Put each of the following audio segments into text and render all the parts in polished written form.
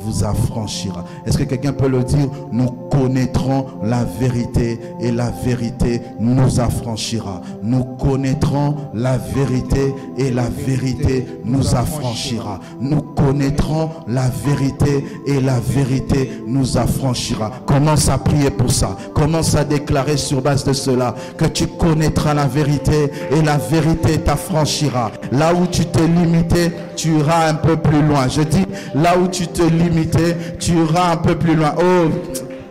vous affranchira. Est-ce que quelqu'un peut le dire? Nous connaîtrons la vérité et la vérité nous affranchira. Nous connaîtrons la vérité et la vérité nous affranchira. Nous connaîtrons la vérité et la vérité nous affranchira. Commence à prier pour ça. Commence à déclarer sur base de cela que tu connaîtras la vérité et la vérité t'affranchira. Là où tu t'es limité, tu iras un peu plus loin. Je dis, là où tu t'es limité, tu iras un peu plus loin. Oh,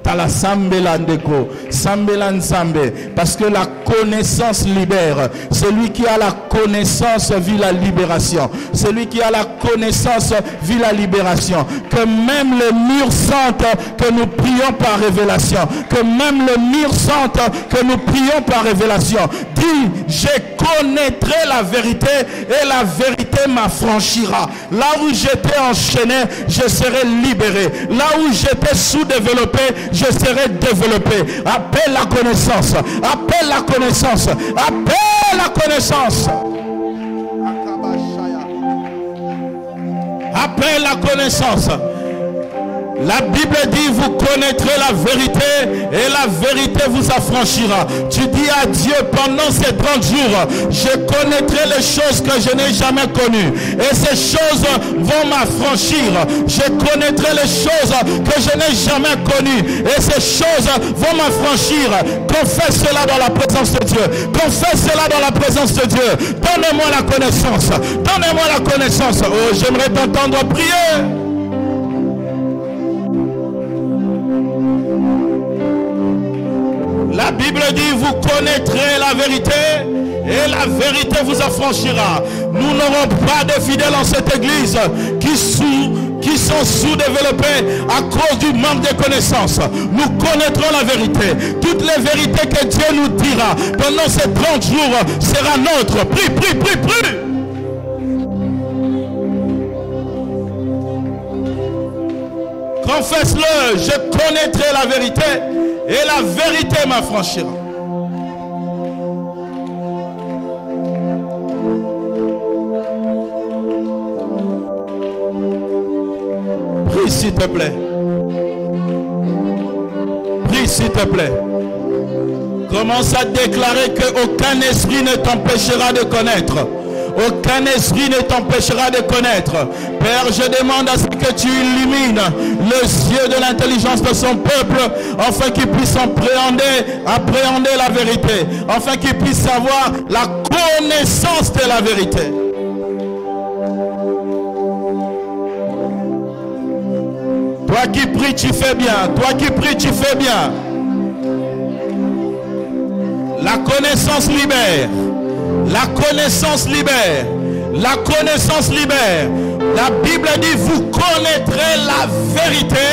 Tala Sambelandeko, Sambelan Sambe, parce que la connaissance libère. Celui qui a la connaissance vit la libération. Celui qui a la connaissance vit la libération. Que même les murs sentent que nous prions par révélation. Que même les murs sentent que nous prions par révélation. Dis, je connaîtrai la vérité et la vérité m'affranchira. Là où j'étais enchaîné, je serai libéré. Là où j'étais sous-développé, je serai développé. Appelle la connaissance. Appelle la connaissance. Appelle la connaissance. Appelle la connaissance. La Bible dit, vous connaîtrez la vérité et la vérité vous affranchira. Tu dis à Dieu, pendant ces 30 jours, je connaîtrai les choses que je n'ai jamais connues. Et ces choses vont m'affranchir. Je connaîtrai les choses que je n'ai jamais connues. Et ces choses vont m'affranchir. Confesse cela dans la présence de Dieu. Confesse cela dans la présence de Dieu. Donnez-moi la connaissance. Donnez-moi la connaissance. Oh, j'aimerais t'entendre prier. La Bible dit, vous connaîtrez la vérité et la vérité vous affranchira. Nous n'aurons pas de fidèles en cette église qui sont sous-développés à cause du manque de connaissances. Nous connaîtrons la vérité. Toutes les vérités que Dieu nous dira pendant ces 30 jours sera nôtre. Prie, prie, prie, prie. Confesse-le, je connaîtrai la vérité et la vérité m'affranchira. Prie s'il te plaît. Prie s'il te plaît. Commence à déclarer qu'aucun esprit ne t'empêchera de connaître. Aucun esprit ne t'empêchera de connaître. Père, je demande à ce que tu illumines les yeux de l'intelligence de son peuple, afin qu'il puisse appréhender la vérité, afin qu'il puisse avoir la connaissance de la vérité. Toi qui pries, tu fais bien. Toi qui pries, tu fais bien. La connaissance libère. La connaissance libère. La connaissance libère. La Bible dit, vous connaîtrez la vérité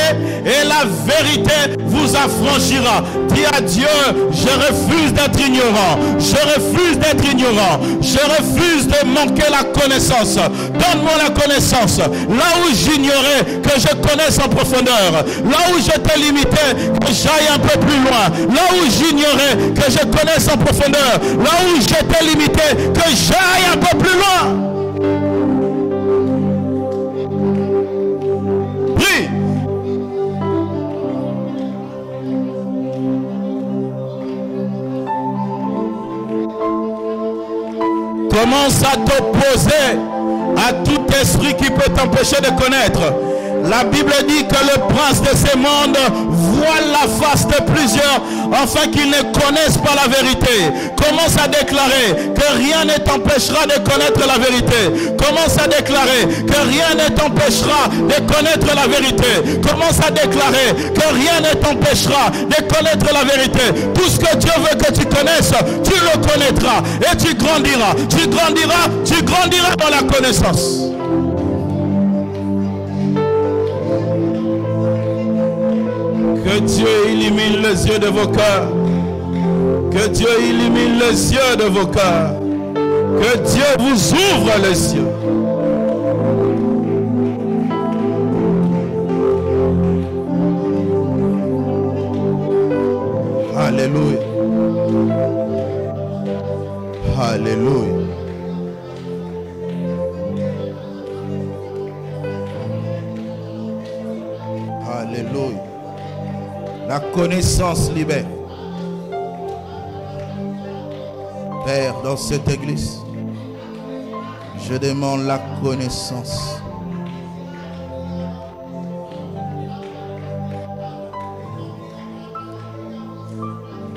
et la vérité vous affranchira. Dis à Dieu, je refuse d'être ignorant. Je refuse d'être ignorant. Je refuse de manquer la connaissance. Donne-moi la connaissance. Là où j'ignorais, que je connaisse en profondeur. Là où j'étais limité, que j'aille un peu plus loin. Là où j'ignorais, que je connaisse en profondeur. Là où j'étais limité, que j'aille un peu plus loin. Commence à t'opposer à tout esprit qui peut t'empêcher de connaître. La Bible dit que le prince de ce monde voile la face de plusieurs afin qu'ils ne connaissent pas la vérité. Commence à déclarer que rien ne t'empêchera de connaître la vérité. Commence à déclarer que rien ne t'empêchera de connaître la vérité. Commence à déclarer que rien ne t'empêchera de connaître la vérité. Tout ce que Dieu veut que tu connaisses, tu le connaîtras et tu grandiras. Tu grandiras dans la connaissance. Que Dieu illumine les yeux de vos cœurs. Que Dieu illumine les yeux de vos cœurs. Que Dieu vous ouvre les yeux. Alléluia. Alléluia. Alléluia. La connaissance libère. Père, dans cette église, je demande la connaissance.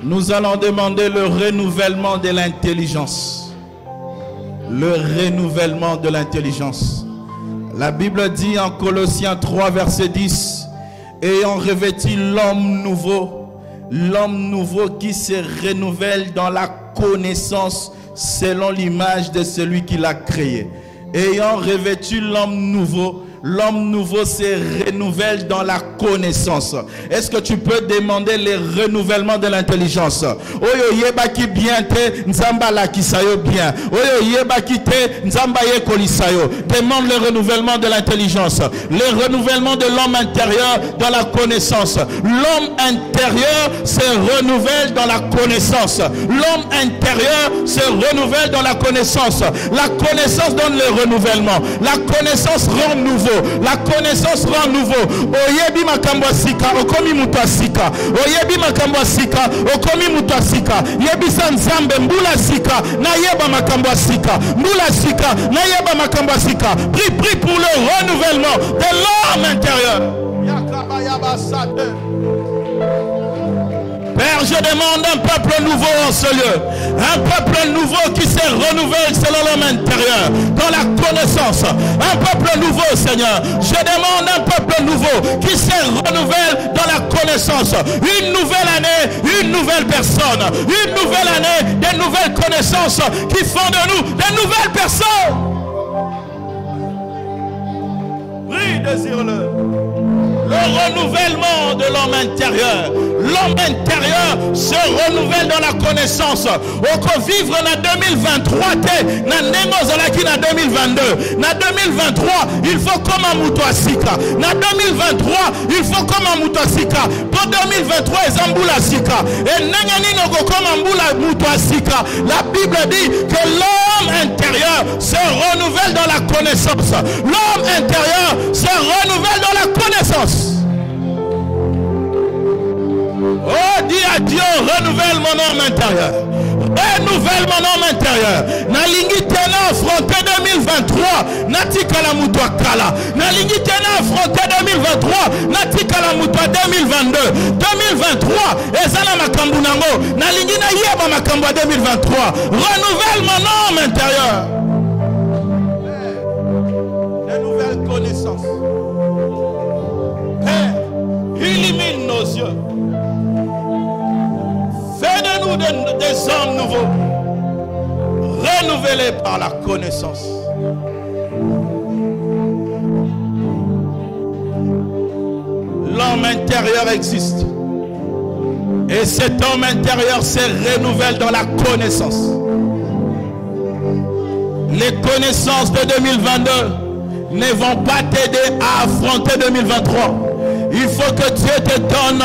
Nous allons demander le renouvellement de l'intelligence. Le renouvellement de l'intelligence. La Bible dit en Colossiens 3, verset 10, ayant revêtu l'homme nouveau qui se renouvelle dans la connaissance selon l'image de celui qui l'a créé. Ayant revêtu l'homme nouveau se renouvelle dans la connaissance. Est-ce que tu peux demander le renouvellement de l'intelligence? Oyo yeba ki bien te nzamba la kisayo bien. Oyo yeba ki te nzamba ye kolisayo. Demande le renouvellement de l'intelligence. Le renouvellement de l'homme intérieur dans la connaissance. L'homme intérieur se renouvelle dans la connaissance. L'homme intérieur se renouvelle dans la connaissance. La connaissance donne le renouvellement. La connaissance rend nouveau. La connaissance rend nouveau. Oyebi makambo sika okomi mutu asika. Oyebi makambo sika okomi mutu asika. Yebi sanzambe mbula sika na yeba makambo sika. Mbula sika na yeba makambo sika. Prie pour le renouvellement de l'homme intérieur. Père, je demande un peuple nouveau en ce lieu. Un peuple nouveau qui se renouvelle selon l'homme intérieur, dans la connaissance. Un peuple nouveau, Seigneur. Je demande un peuple nouveau qui se renouvelle dans la connaissance. Une nouvelle année, une nouvelle personne. Une nouvelle année, des nouvelles connaissances qui font de nous des nouvelles personnes. Oui, désire-le. Le renouvellement de l'homme intérieur. L'homme intérieur se renouvelle dans la connaissance. Au vivre en 2023, na nengo zalaki na 2022. Na 2023, il faut comme un mouton sika. Na 2023, il faut comme un mouton sika. Pour 2023, ezambula sika. Et nengani noko comme un boula mouton sika. La Bible dit que l'homme intérieur se renouvelle dans la connaissance. L'homme intérieur se renouvelle dans la connaissance. Oh, dis à Dieu, renouvelle mon homme intérieur. Renouvelle mon homme intérieur. Nalingi tena affronter 2023. Natika la mutwa kala. Nalingi tena affronter 2023. Natika la mutwa 2022. 2023. Ezana makambu nango. Nalingi na yeba makambu 2023. Renouvelle mon homme intérieur. Des nouvelles connaissances. Père, illumine nos yeux. Fais de nous des hommes nouveaux, renouvelés par la connaissance. L'homme intérieur existe. Et cet homme intérieur se renouvelle dans la connaissance. Les connaissances de 2022 ne vont pas t'aider à affronter 2023. Il faut que Dieu te donne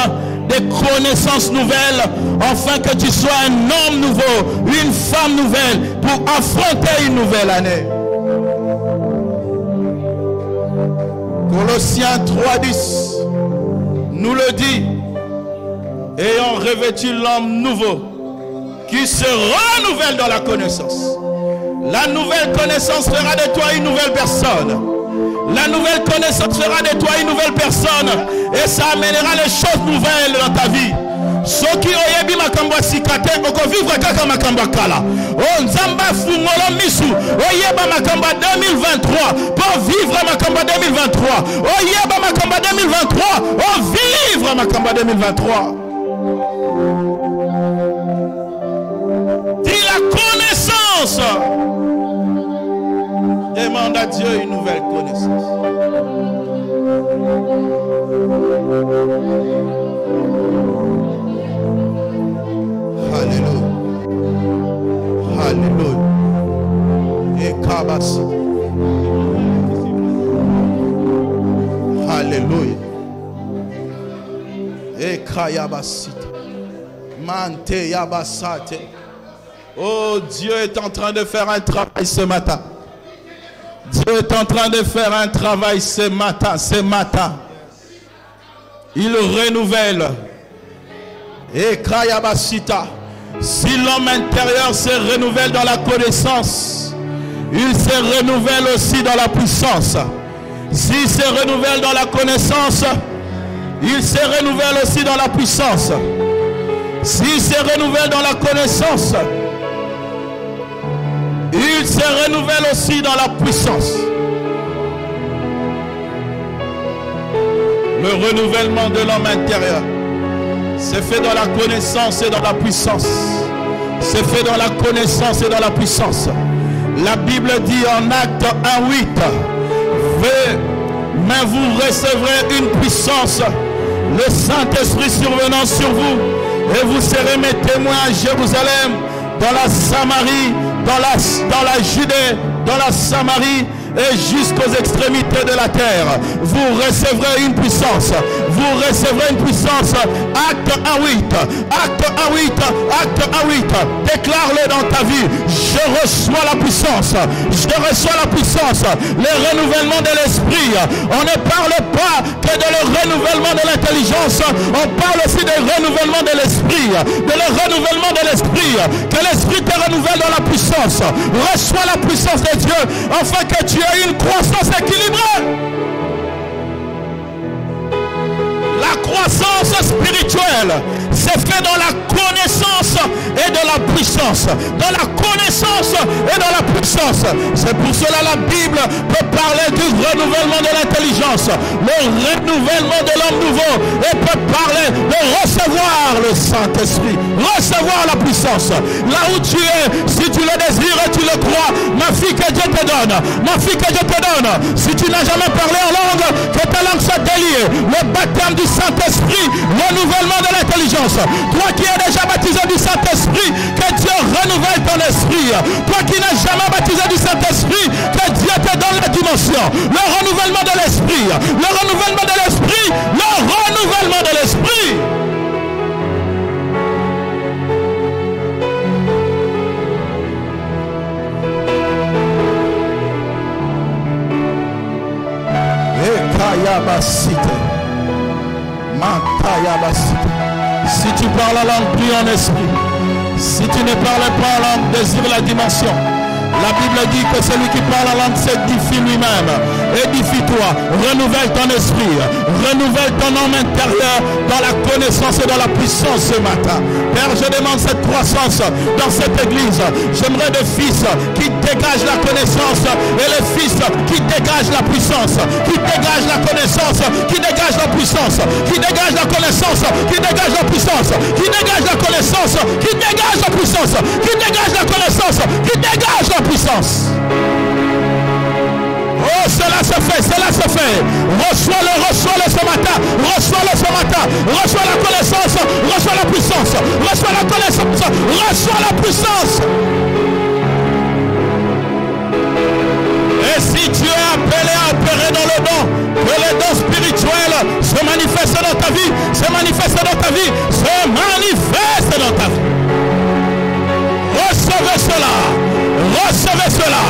des connaissances nouvelles, afin que tu sois un homme nouveau, une femme nouvelle, pour affronter une nouvelle année. Colossiens 3:10 nous le dit, ayant revêtu l'homme nouveau, qui se renouvelle dans la connaissance. La nouvelle connaissance fera de toi une nouvelle personne. La nouvelle connaissance fera de toi une nouvelle personne. Et ça amènera les choses nouvelles dans ta vie. Ceux qui oyebi makambo sikate oko vivre kaka makambo kala. O nzamba fungolo misu oyeba makambo 2023 pour vivre makambo 2023. Oyeba makambo 2023 pour vivre makambo 2023. Dis la connaissance. Demande à Dieu une nouvelle connaissance. Alléluia. Alléluia. Et Kabasi. Alléluia. Et Kayabasite. Mante Yabasate. Oh, Dieu est en train de faire un travail ce matin. Dieu est en train de faire un travail ce matin. Il renouvelle. Et Krayabasita. Si l'homme intérieur se renouvelle dans la connaissance, il se renouvelle aussi dans la puissance. S'il se renouvelle dans la connaissance, il se renouvelle aussi dans la puissance. S'il se renouvelle dans la connaissance, il se renouvelle aussi dans la puissance. Le renouvellement de l'homme intérieur c'est fait dans la connaissance et dans la puissance. C'est fait dans la connaissance et dans la puissance. La Bible dit en Acte 1:8, mais vous recevrez une puissance, le Saint-Esprit survenant sur vous, et vous serez mes témoins à Jérusalem, dans la Samarie, dans la Judée, dans la Samarie, et jusqu'aux extrémités de la terre. Vous recevrez une puissance. Vous recevrez une puissance. Acte 1:8. Acte 1:8. Acte 1:8. Déclare-le dans ta vie. Je reçois la puissance. Je reçois la puissance. Le renouvellement de l'esprit. On ne parle pas que de le renouvellement de l'intelligence. On parle aussi du renouvellement de l'esprit. De le renouvellement de l'esprit. Que l'esprit te renouvelle dans la puissance. Reçois la puissance de Dieu afin que tu aies une croissance équilibrée. La croissance spirituelle c'est fait dans la connaissance et dans la puissance. Dans la connaissance et dans la puissance. C'est pour cela la Bible peut parler du renouvellement de l'intelligence, le renouvellement de l'homme nouveau, et peut parler de recevoir le Saint-Esprit, recevoir la puissance. Là où tu es, si tu le désires et tu le crois, ma fille, que Dieu te donne, ma fille, que Dieu te donne. Si tu n'as jamais parlé en langue, que ta langue soit déliée. Le baptême du Saint-Esprit, renouvellement de l'intelligence. Toi qui es déjà baptisé du Saint-Esprit, que Dieu renouvelle ton esprit. Toi qui n'es jamais baptisé du Saint-Esprit, que Dieu te donne la dimension. Le renouvellement de l'esprit. Le renouvellement de l'esprit. Le renouvellement de l'esprit. Si tu parles la langue, prie en esprit. Si tu ne parles pas la langue, désire la dimension. La Bible dit que celui qui parle la langue s'édifie lui-même. Édifie-toi, renouvelle ton esprit, renouvelle ton homme intérieur dans la connaissance et dans la puissance ce matin. Père, je demande cette croissance dans cette église. J'aimerais des fils qui dégagent la connaissance et les fils qui dégagent la puissance, qui dégagent la connaissance, qui dégagent la puissance, qui dégagent la connaissance, qui dégagent la puissance, qui dégagent la connaissance, qui dégagent la puissance, qui dégagent la connaissance, qui dégagent la puissance. Oh, cela se fait, cela se fait. Reçois-le ce matin, reçois-le ce matin, reçois la connaissance, reçois la puissance, reçois la connaissance, reçois la puissance. Et si tu es appelé à opérer dans le don, que les dons spirituels se manifestent dans ta vie, se manifestent dans ta vie, se manifestent dans ta vie. Recevez cela. Recevez cela.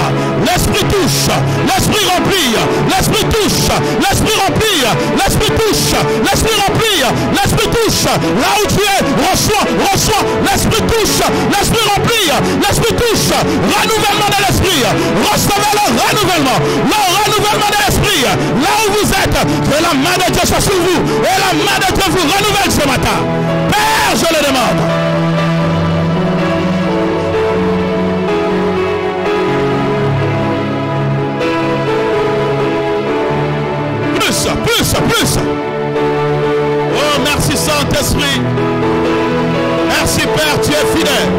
L'esprit touche. L'esprit remplit. L'esprit touche. L'esprit remplit. L'esprit touche. L'esprit remplit. L'esprit touche. Là où tu es, reçois, reçois. L'esprit touche. L'esprit remplit. L'esprit touche. Renouvellement de l'esprit. Recevez le renouvellement. Le renouvellement de l'esprit. Là où vous êtes, que la main de Dieu soit sur vous. Et la main de Dieu vous renouvelle ce matin. Père, je le demande. Plus. Oh, merci Saint-Esprit. Merci Père, tu es fidèle.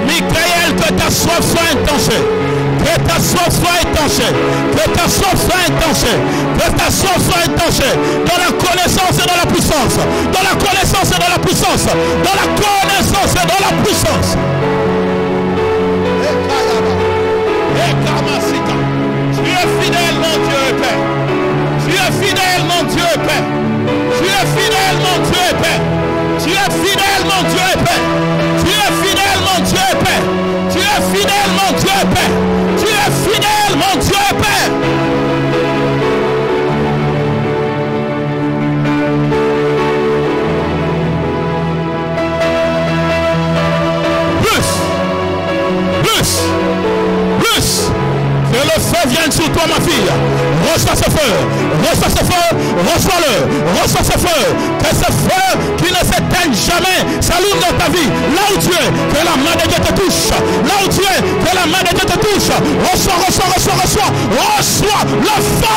Michael, que ta soif soit étanchée. Que ta soif soit étanchée. Que ta soif soit étanchée. Que ta soif soit étanchée. Dans la connaissance et dans la puissance. Dans la connaissance et dans la puissance. Dans la connaissance et dans la puissance. Tu es fidèle, mon Dieu et Père. Tu es fidèle, mon Dieu et Père. Tu es fidèle, mon Dieu et Père. Tu es fidèle, mon Dieu et Père. Tu es fidèle, mon Dieu et Père. Tu es fidèle, mon Dieu et Père. Tu es fidèle, mon Dieu et Père. reçois ce feu. Que ce feu qui ne s'éteigne jamais s'allume dans ta vie. Là où tu es, que la main de Dieu te touche. Là où tu es, que la main de Dieu te touche. Reçois le feu.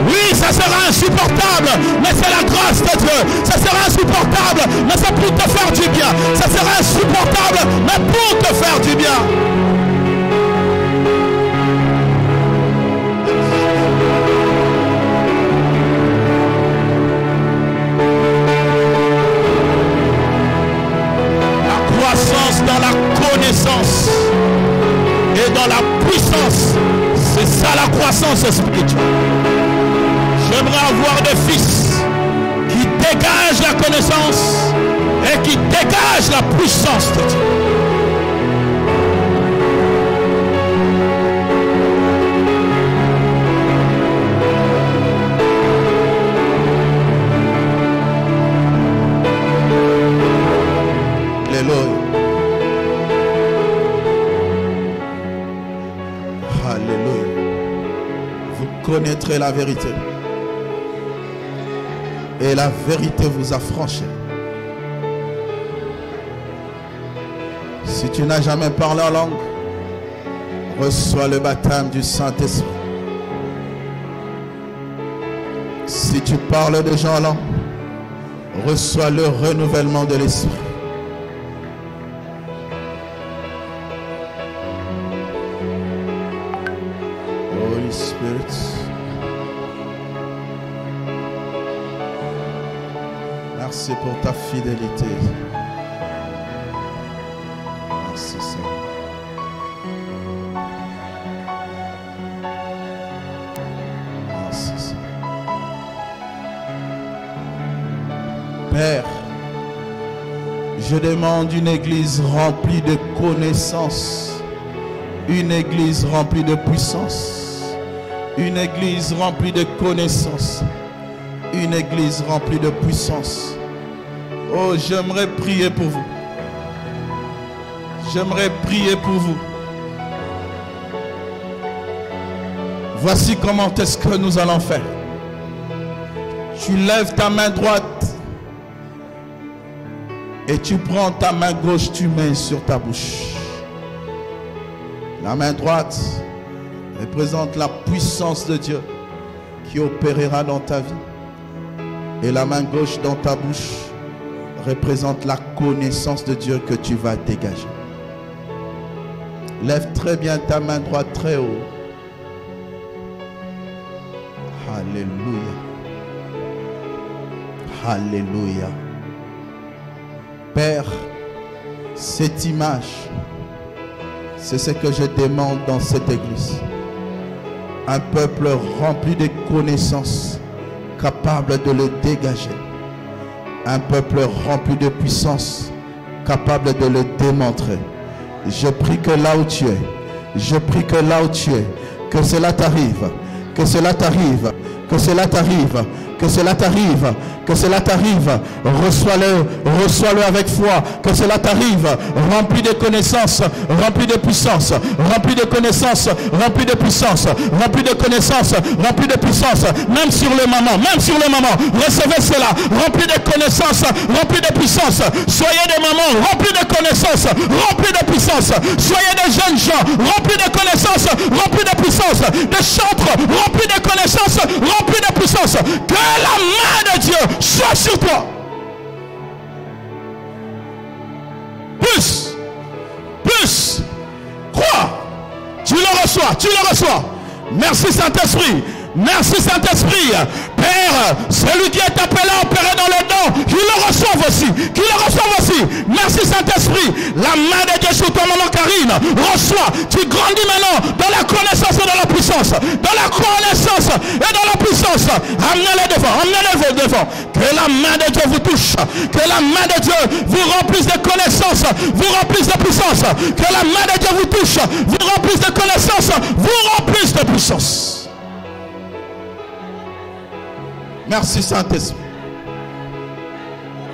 Oui, ça sera insupportable, mais c'est la grâce de Dieu. Ça sera insupportable, mais c'est pour te faire du bien. Ça sera insupportable, mais pour te faire du bien. La croissance dans la connaissance et dans la puissance, c'est ça la croissance spirituelle. J'aimerais avoir des fils qui dégagent la connaissance et qui dégagent la puissance de Dieu. Alléluia. Alléluia. Vous connaîtrez la vérité. Et la vérité vous affranchira. Si tu n'as jamais parlé en langue, reçois le baptême du Saint-Esprit. Si tu parles déjà en langue, reçois le renouvellement de l'esprit. Holy Spirit. Merci pour ta fidélité. Merci Seigneur. Merci Seigneur. Père, je demande une église remplie de connaissances, une église remplie de puissance, une église remplie de connaissances, une église remplie de puissance. Oh, j'aimerais prier pour vous. J'aimerais prier pour vous. Voici comment est-ce que nous allons faire. Tu lèves ta main droite et tu prends ta main gauche, tu mets sur ta bouche. La main droite représente la puissance de Dieu qui opérera dans ta vie. Et la main gauche dans ta bouche représente la connaissance de Dieu que tu vas dégager. Lève très bien ta main droite très haut. Alléluia. Alléluia. Père, cette image, c'est ce que je demande dans cette église. Un peuple rempli de connaissances, capable de le dégager. Un peuple rempli de puissance, capable de le démontrer. Je prie que là où tu es, je prie que là où tu es, que cela t'arrive, que cela t'arrive, que cela t'arrive, que cela t'arrive, que cela t'arrive. Reçois-le avec foi, que cela t'arrive, rempli de connaissances, rempli de puissance, rempli de connaissances, rempli de puissance, rempli de connaissances, rempli de puissance, même sur le moment, recevez cela, rempli de connaissances, rempli de puissance. Soyez des mamans remplis de connaissances, remplis de puissance. Soyez des jeunes gens remplis de connaissances, remplis de puissance. Des chantres remplis de connaissances, remplis de puissance. Que la main de Dieu soit sur toi. Plus. Crois. Tu le reçois. Merci Saint-Esprit. Merci Saint-Esprit. Père, celui qui est appelé à opérer dans les dons, qu'il le reçoive aussi. Merci Saint-Esprit. La main de Dieu sur toi, maman Karine. Reçois. Tu grandis maintenant dans la connaissance et dans la puissance. Dans la connaissance et dans la puissance. Amenez-les devant. Que la main de Dieu vous touche. Que la main de Dieu vous remplisse de connaissances. Vous remplisse de puissance. Que la main de Dieu vous touche. Vous remplisse de connaissances. Vous remplisse de puissance. Merci Saint-Esprit.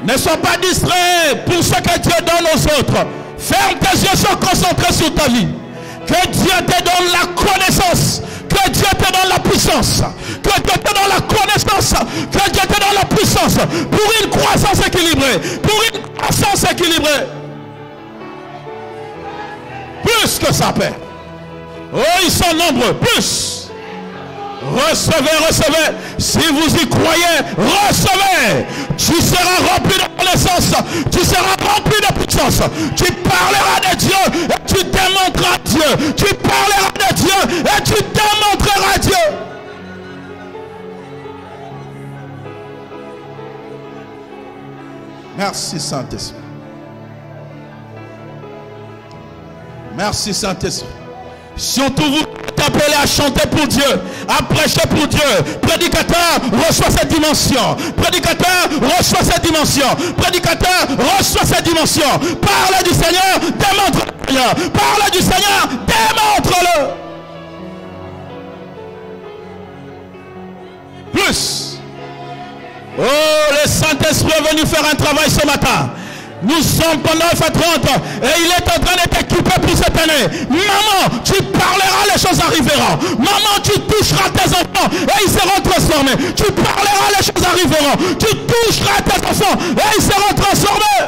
Ne sois pas distrait pour ce que Dieu donne aux autres. Ferme tes yeux, sois concentré sur ta vie. Que Dieu te donne la connaissance. Que Dieu te donne la puissance. Que Dieu te donne la connaissance dans la puissance, pour une croissance équilibrée, pour une croissance équilibrée. Plus que ça, Père. Oh, ils sont nombreux, plus. Recevez, recevez. Si vous y croyez, recevez. Tu seras rempli de connaissance. Tu seras rempli de puissance. Tu parleras de Dieu et tu démontreras Dieu. Tu parleras de Dieu et tu démontreras Dieu. Merci Saint-Esprit. Merci Saint-Esprit. Surtout vous appelez à chanter pour Dieu, à prêcher pour Dieu. Prédicateur, reçoit cette dimension. Prédicateur, reçoit cette dimension. Prédicateur, reçoit cette dimension. Parle du Seigneur, démontre-le. Parle du Seigneur, démontre-le. Plus. Oh, le Saint-Esprit est venu faire un travail ce matin. Nous sommes pendant 9h30 et il est en train d'être équipé pour cette année. Maman, tu parleras, les choses arriveront. Maman, tu toucheras tes enfants et ils seront transformés. Tu parleras, les choses arriveront. Tu toucheras tes enfants et ils seront transformés.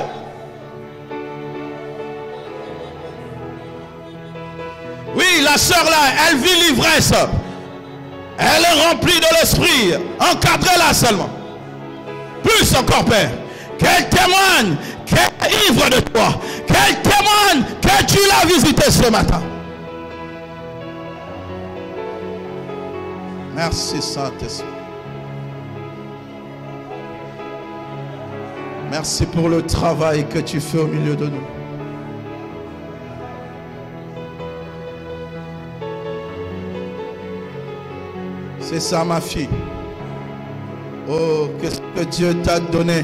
Oui, la sœur là, elle vit l'ivresse. Elle est remplie de l'esprit. Encadrez-la seulement. Plus encore, Père. Qu'elle témoigne, qu'elle est ivre de toi. Qu'elle témoigne que tu l'as visité ce matin. Merci Saint-Esprit. Merci pour le travail que tu fais au milieu de nous. C'est ça ma fille. Oh, que ce que Dieu t'a donné,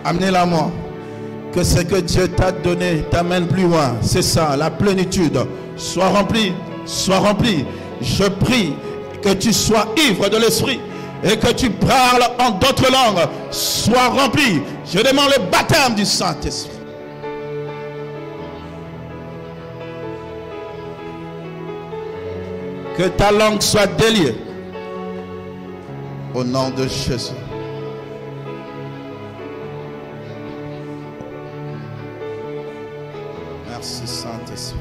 amenez-la moi. Que ce que Dieu t'a donné t'amène plus loin. C'est ça, la plénitude. Sois rempli, sois rempli. Je prie que tu sois ivre de l'esprit et que tu parles en d'autres langues. Sois rempli. Je demande le baptême du Saint-Esprit. Que ta langue soit déliée. Au nom de Jésus. Merci Saint-Esprit.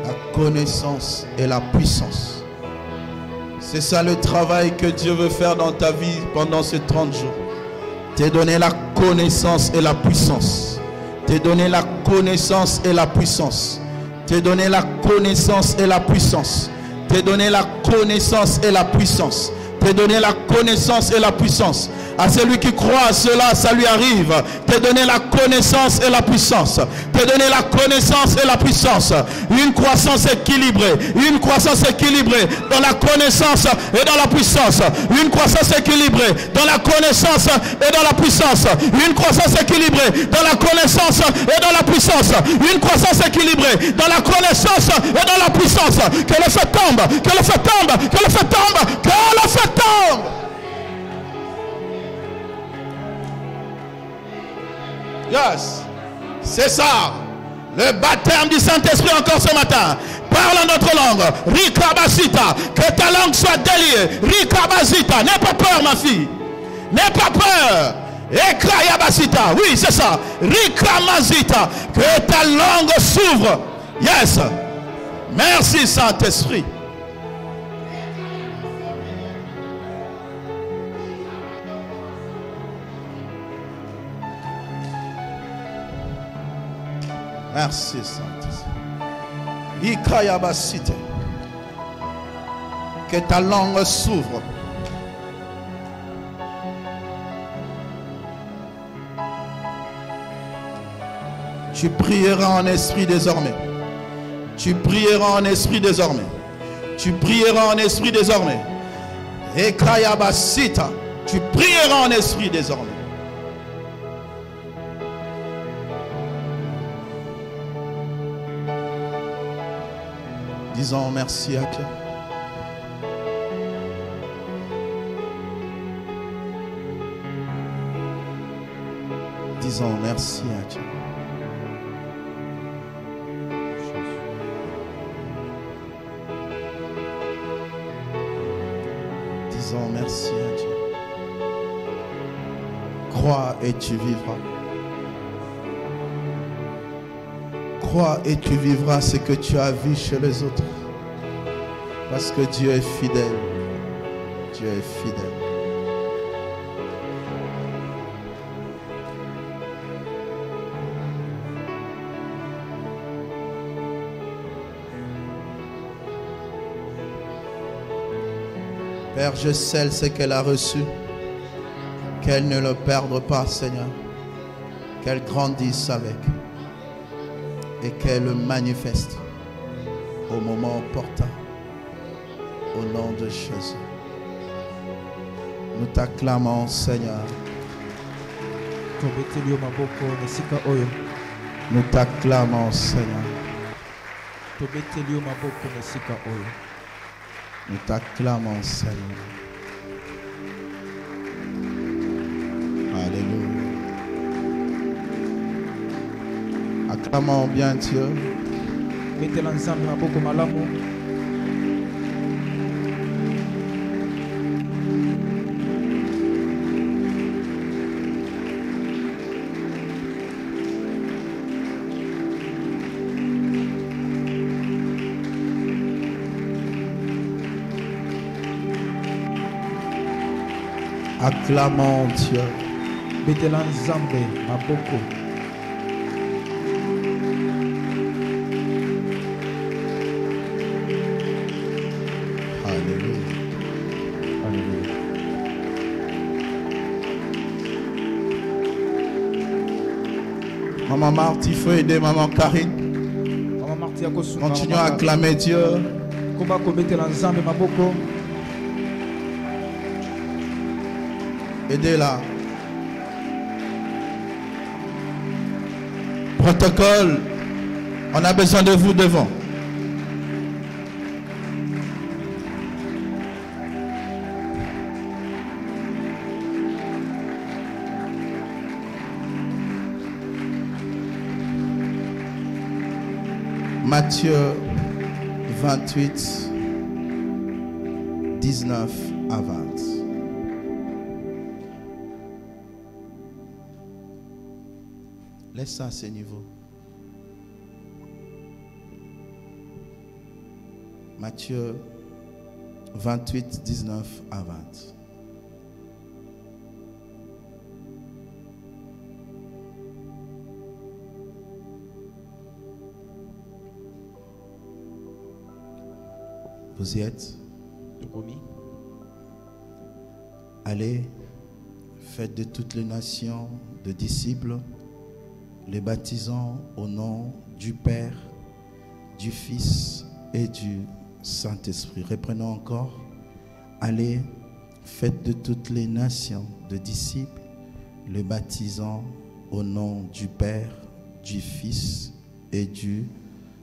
La connaissance et la puissance. C'est ça le travail que Dieu veut faire dans ta vie pendant ces 30 jours. T'es donné la connaissance et la puissance. T'es donné la connaissance et la puissance. T'es donné la connaissance et la puissance. T'es donné la connaissance et la puissance. T'es donné la connaissance et la puissance. À celui qui croit à cela, ça lui arrive. T'es donné la connaissance et la puissance. T'es donné la connaissance et la puissance. Une croissance équilibrée. Une croissance équilibrée dans la connaissance et dans la puissance. Une croissance équilibrée dans la connaissance et dans la puissance. Une croissance équilibrée dans la connaissance et dans la puissance. Une croissance équilibrée dans la connaissance et dans la puissance. Que le feu tombe, que le feu tombe, que le feu tombe, que le feu tombe. Yes. C'est ça. Le baptême du Saint-Esprit encore ce matin. Parle en notre langue. Rikabasita. Que ta langue soit déliée. Rikabasita. N'aie pas peur, ma fille. N'aie pas peur. Ekrayabasita. Oui, c'est ça. Rikamazita. Que ta langue s'ouvre. Yes. Merci, Saint-Esprit. Merci Saint-Esprit. Ikayabasite. Que ta langue s'ouvre. Tu prieras en esprit désormais. Tu prieras en esprit désormais. Tu prieras en esprit désormais. Ikayabasita. Tu prieras en esprit désormais. Disons merci à Dieu. Disons merci à Dieu. Disons merci à Dieu. Crois et tu vivras. Crois et tu vivras ce que tu as vu chez les autres. Parce que Dieu est fidèle. Dieu est fidèle. Père, je scelle ce qu'elle a reçu. Qu'elle ne le perde pas, Seigneur. Qu'elle grandisse avec. Et qu'elle le manifeste au moment opportun. Au nom de Jésus. Nous t'acclamons, Seigneur. Nous t'acclamons, Seigneur. Nous t'acclamons, Seigneur. Alléluia. Acclamons bien Dieu. Acclamons Dieu. Alléluia. Alléluia. Maman Marthe, il faut aider Maman Karine. Continuons à acclamer Dieu. Aidez-la. Protocole, on a besoin de vous devant. Matthieu 28, 19 à 20. Laisse ça à ce niveau. Matthieu 28, 19 à 20. Vous y êtes? Allez, faites de toutes les nations de disciples, les baptisant au nom du Père, du Fils et du Saint-Esprit. Reprenons encore. Allez, faites de toutes les nations de disciples, les baptisant au nom du Père, du Fils et du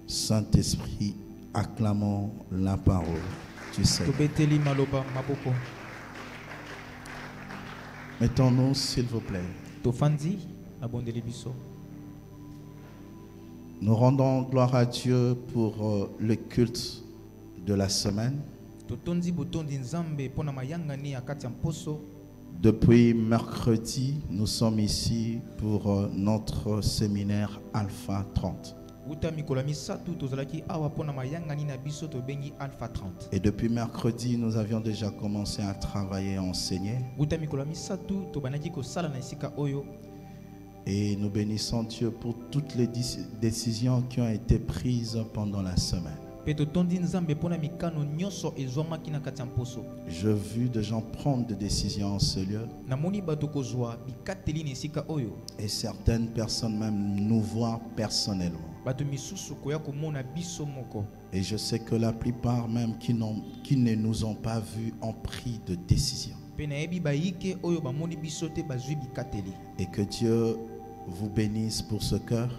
Saint-Esprit. Acclamons la parole du Seigneur. Mettons-nous, s'il vous plaît. Nous rendons gloire à Dieu pour le culte de la semaine. Depuis mercredi, nous sommes ici pour notre séminaire Alpha 30. Et depuis mercredi, nous avions déjà commencé à travailler et à enseigner. Et nous bénissons Dieu pour toutes les décisions qui ont été prises pendant la semaine. J'ai vu des gens prendre des décisions en ce lieu. Et certaines personnes même nous voient personnellement. Et je sais que la plupart même qui ne nous ont pas vus ont pris de décisions. Et que Dieu vous bénisse pour ce cœur.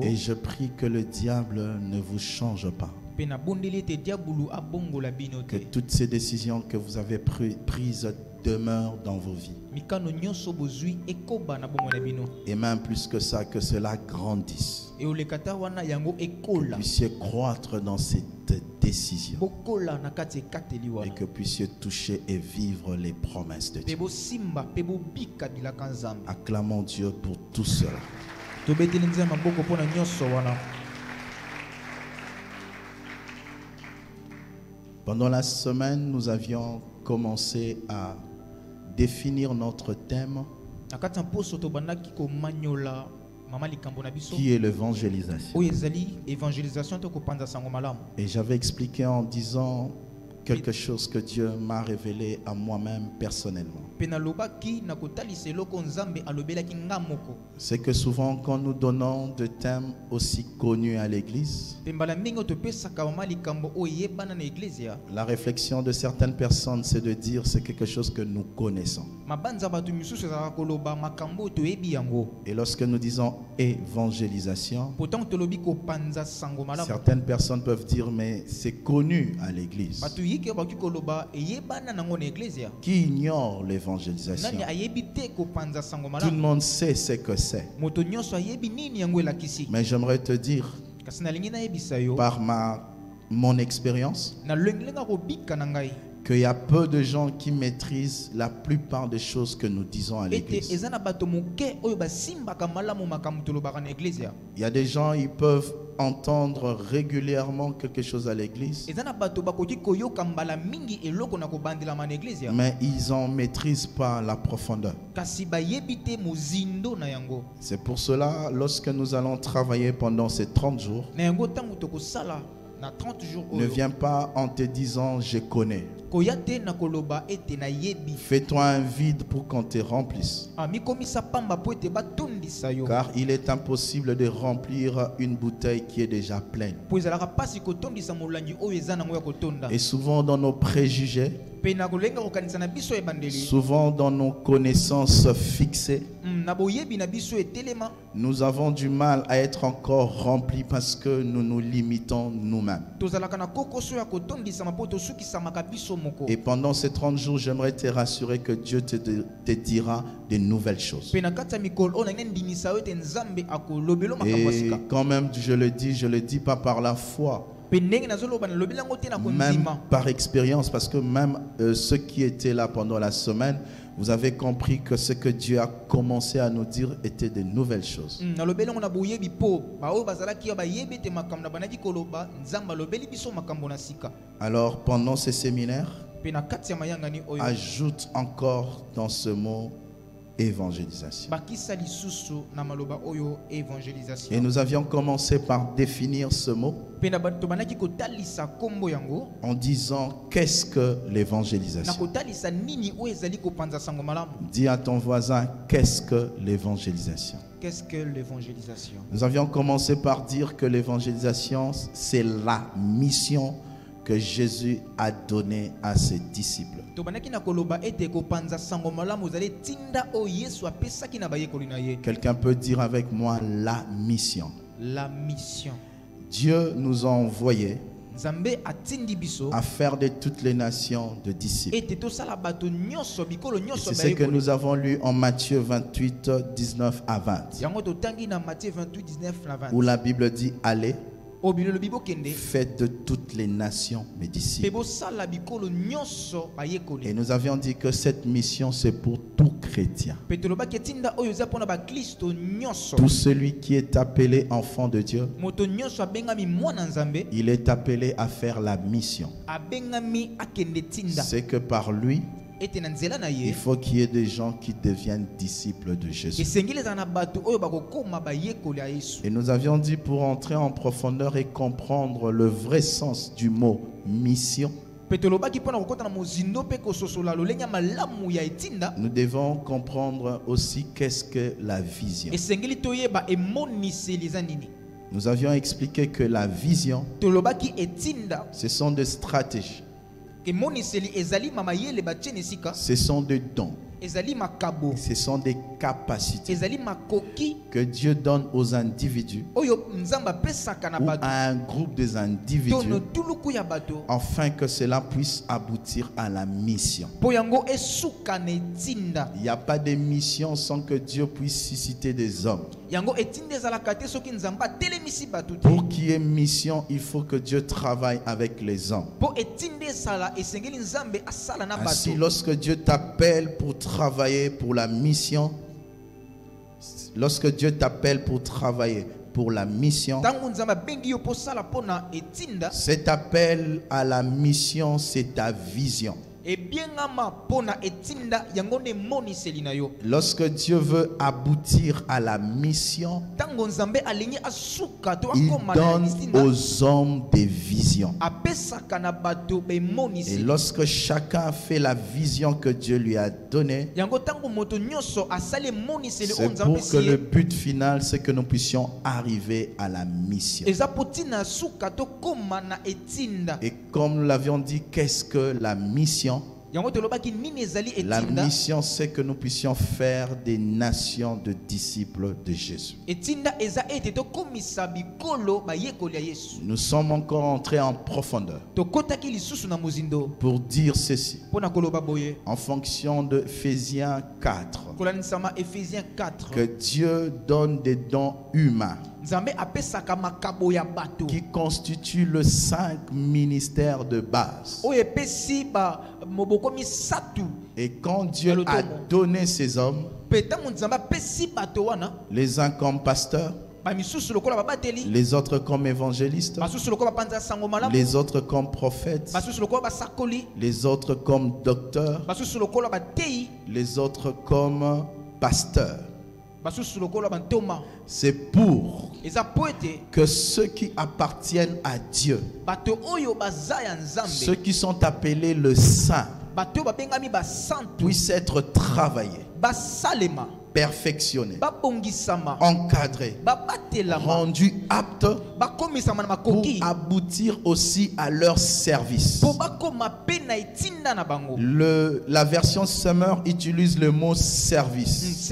Et je prie que le diable ne vous change pas. Que toutes ces décisions que vous avez prises demeurent dans vos vies. Et même plus que ça, que cela grandisse. Que vous puissiez croître dans cette décision. Et que vous puissiez toucher et vivre les promesses de Dieu. Acclamons Dieu pour tout cela. Pendant la semaine, nous avions commencé à définir notre thème qui est l'évangélisation. Et j'avais expliqué en disant quelque chose que Dieu m'a révélé à moi-même personnellement. C'est que souvent quand nous donnons des thèmes aussi connus à l'église, la réflexion de certaines personnes c'est de dire c'est quelque chose que nous connaissons. Et lorsque nous disons évangélisation, certaines personnes peuvent dire mais c'est connu à l'église. Qui ignore l'évangélisation? Tout le monde sait ce que c'est. Mais j'aimerais te dire, par mon expérience, qu'il y a peu de gens qui maîtrisent la plupart des choses que nous disons à l'église. Il y a des gens, ils peuvent entendre régulièrement quelque chose à l'église, mais ils n'en maîtrisent pas la profondeur. C'est pour cela, lorsque nous allons travailler pendant ces 30 jours, ne viens pas en te disant je connais. Fais-toi un vide pour qu'on te remplisse. Car il est impossible de remplir une bouteille qui est déjà pleine. Et souvent dans nos préjugés, souvent dans nos connaissances fixées, nous avons du mal à être encore remplis parce que nous nous limitons nous-mêmes. Et pendant ces 30 jours, j'aimerais te rassurer que Dieu te dira de nouvelles choses. Et quand même, je le dis pas par la foi, même par expérience, parce que même ceux qui étaient là pendant la semaine, vous avez compris que ce que Dieu a commencé à nous dire était de nouvelles choses. Alors pendant ces séminaires, ajoute encore dans ce mot évangélisation. Et nous avions commencé par définir ce mot en disant qu'est-ce que l'évangélisation. Dis à ton voisin qu'est-ce que l'évangélisation. Qu'est-ce que l'évangélisation? Nous avions commencé par dire que l'évangélisation c'est la mission que Jésus a donné à ses disciples. Quelqu'un peut dire avec moi la mission. La mission. Dieu nous a envoyés à faire de toutes les nations de disciples. C'est ce que nous avons lu en Matthieu 28, 19 à 20. Où la Bible dit allez. Faites de toutes les nations mes disciples. Et nous avions dit que cette mission c'est pour tout chrétien. Tout celui qui est appelé enfant de Dieu, il est appelé à faire la mission. C'est que par lui, il faut qu'il y ait des gens qui deviennent disciples de Jésus. Et nous avions dit pour entrer en profondeur et comprendre le vrai sens du mot mission, nous devons comprendre aussi qu'est-ce que la vision. Nous avions expliqué que la vision, ce sont des stratégies. Ce sont des dons. Ce sont des capacités que Dieu donne aux individus ou à un groupe des individus afin que cela puisse aboutir à la mission. Il n'y a pas de mission sans que Dieu puisse susciter des hommes. Pour qu'il y ait mission, il faut que Dieu travaille avec les hommes. Ainsi, lorsque Dieu t'appelle pour travailler pour la mission, cet appel à la mission, c'est ta vision. Lorsque Dieu veut aboutir à la mission, il donne aux hommes des visions. Et lorsque chacun fait la vision que Dieu lui a donnée, c'est pour que le but final, c'est que nous puissions arriver à la mission. Et comme nous l'avions dit, qu'est-ce que la mission? La mission, c'est que nous puissions faire des nations de disciples de Jésus. Nous sommes encore entrés en profondeur pour dire ceci en fonction de Éphésiens 4, que Dieu donne des dons humains qui constituent le 5 ministères de base. Et quand Dieu a donné ces hommes, les uns comme pasteurs, les autres comme évangélistes, les autres comme prophètes, les autres comme docteurs, les autres comme pasteurs, c'est pour que ceux qui appartiennent à Dieu, ceux qui sont appelés le saint, puissent être travaillés, perfectionnés, encadrés, rendus aptes pour aboutir aussi à leur service. La version Summer utilise le mot service,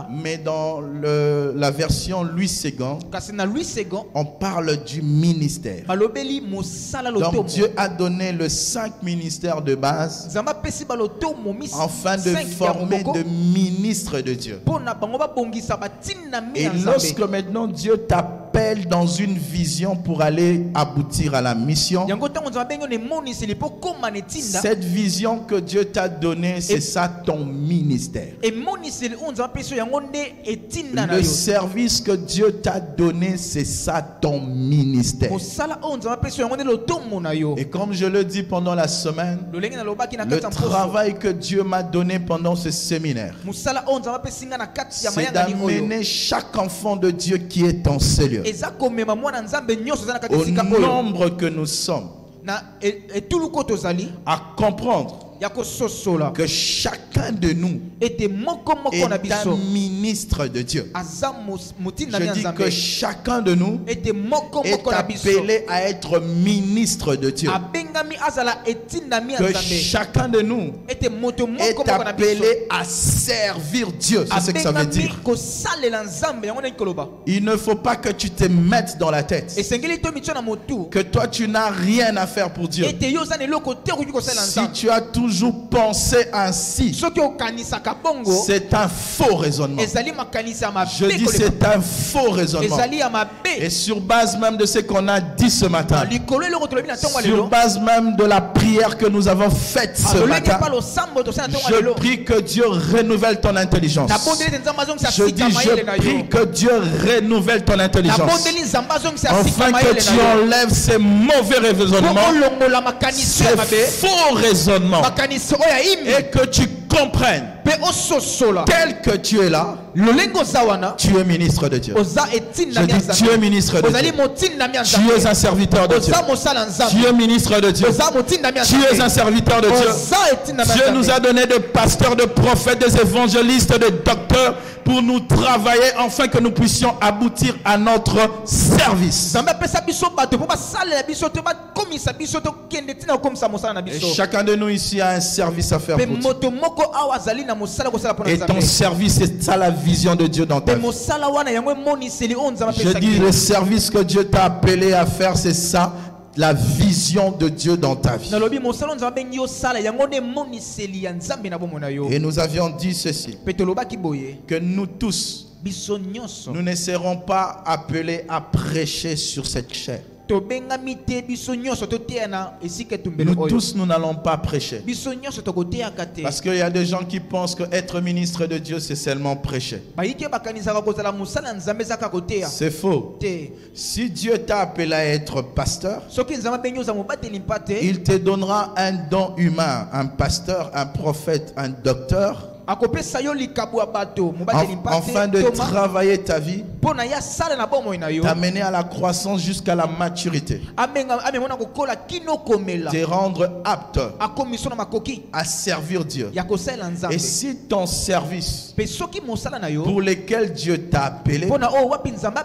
mais dans la version Louis II, on parle du ministère. Donc Dieu a donné le 5 ministères de base afin de former de ministres de Dieu. Et lorsque maintenant Dieu t'appelle dans une vision pour aller aboutir à la mission, cette vision que Dieu t'a donnée, c'est ça ton ministère. Le service que Dieu t'a donné, c'est ça ton ministère. Et comme je le dis pendant la semaine, le travail que Dieu m'a donné pendant ce séminaire, c'est d'amener chaque enfant de Dieu qui est en cellule, au nombre que nous sommes, à comprendre que chacun de nous est un ministre de Dieu. Je dis que chacun de nous est appelé à être ministre de Dieu. Que chacun de nous est appelé à servir Dieu. C'est ce que ça veut dire. Il ne faut pas que tu te mettes dans la tête que toi tu n'as rien à faire pour Dieu. Si tu as toujours pensé ainsi, c'est un faux raisonnement. Je dis c'est un faux raisonnement. Et sur base même de ce qu'on a dit ce matin, sur base même de la prière que nous avons faite ce matin, je prie que Dieu renouvelle ton intelligence. Je dis je prie que Dieu renouvelle ton intelligence afin que tu enlèves ces mauvais raisonnements, ces faux raisonnements, et que tu comprennes Tel que tu es là, tu es ministre de Dieu. Je dis, tu es ministre de Dieu. Tu es un serviteur de Dieu. Tu es ministre de Dieu. Tu es un serviteur de Dieu. Dieu nous a donné des pasteurs, des prophètes, des évangélistes, des docteurs pour nous travailler afin que nous puissions aboutir à notre service. Et chacun de nous ici a un service à faire pour Dieu. Et ton service, c'est ça la vision de Dieu dans ta vie. Je dis, le service que Dieu t'a appelé à faire, c'est ça la vision de Dieu dans ta vie. Et nous avions dit ceci, que nous tous, nous ne serons pas appelés à prêcher sur cette chair. Nous tous, nous n'allons pas prêcher. Parce qu'il y a des gens qui pensent que être ministre de Dieu, c'est seulement prêcher. C'est faux. Si Dieu t'a appelé à être pasteur, il te donnera un don humain, un pasteur, un prophète, un docteur, afin de travailler ta vie, t'amener à la croissance jusqu'à la maturité, te rendre apte à servir Dieu. Et si ton service pour lequel Dieu t'a appelé,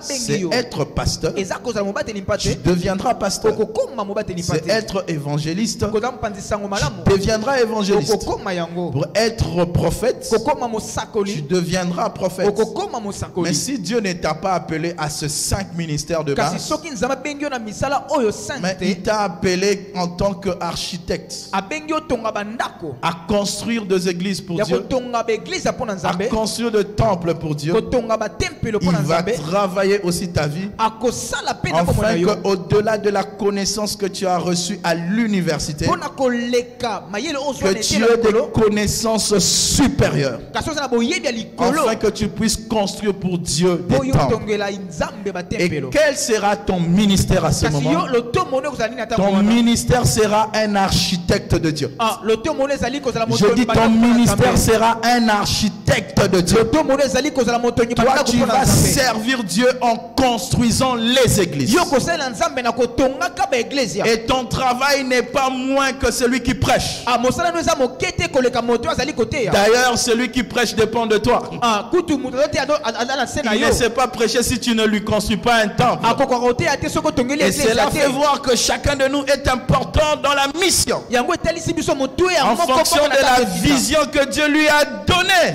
c'est être pasteur, tu deviendras pasteur. C'est être évangéliste, tu deviendras évangéliste. Pour être prophète, tu deviendras prophète. Mais si Dieu ne t'a pas appelé à ce 5 ministères de base, mais il t'a appelé en tant qu'architecte à construire des églises pour Dieu, à construire des temples pour Dieu, il va travailler aussi ta vie afin qu'au-delà de la connaissance que tu as reçue à l'université, que tu aies des connaissances supérieures, afin que tu puisses construire pour Dieu des temples. Et quel sera ton ministère à ce moment? Ton ministère sera un architecte de Dieu. Je dis, ton ministère sera un architecte de Dieu. Toi, tu vas servir Dieu en construisant les églises. Et ton travail n'est pas moins que celui qui prêche. D'ailleurs, celui qui prêche dépend de toi. Il ne sait pas prêcher si tu ne lui construis pas un temple. Et cela fait voir que chacun de nous est important dans la mission, en fonction de la vision que Dieu lui a donnée.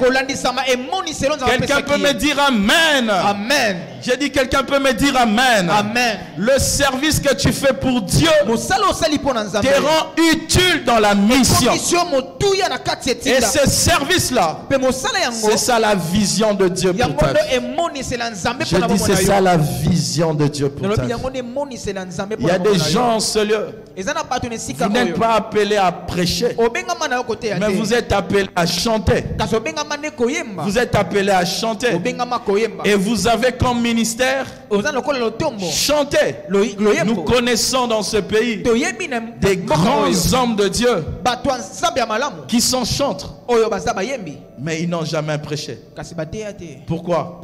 Quelqu'un peut me dire Amen. Amen. J'ai dit, quelqu'un peut me dire Amen. Amen. Le service que tu fais pour Dieu te rend utile dans la mission. Et ce service-là, c'est ça la vision de Dieu pour ta vie. Je dis, c'est ça la vision de Dieu pour ta vie. Il y a des gens en ce lieu, vous n'êtes pas appelés à prêcher, mais vous êtes appelés à chanter. Vous êtes appelés à chanter. Et vous avez comme ministère chanter. Nous connaissons dans ce pays des grands hommes de Dieu qui sont chantres, mais ils n'ont jamais prêché. Pourquoi?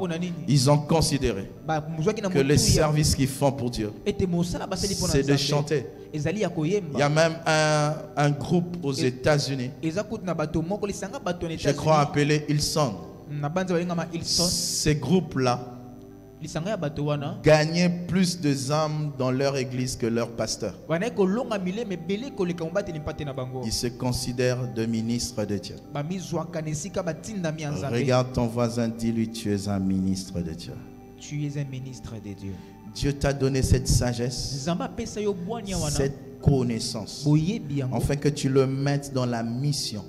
Ils ont considéré que les services qu'ils font pour Dieu, c'est de chanter. Il y a même un groupe aux États-Unis, je crois appelé Hillsong. Ces groupes-là gagnaient plus de âmes dans leur église que leur pasteur. Ils se considèrent de ministres de Dieu. Regarde ton voisin, dis-lui, tu es un ministre de Dieu. Tu es un ministre de Dieu. Dieu t'a donné cette sagesse, cette connaissance, afin que tu le mettes dans la mission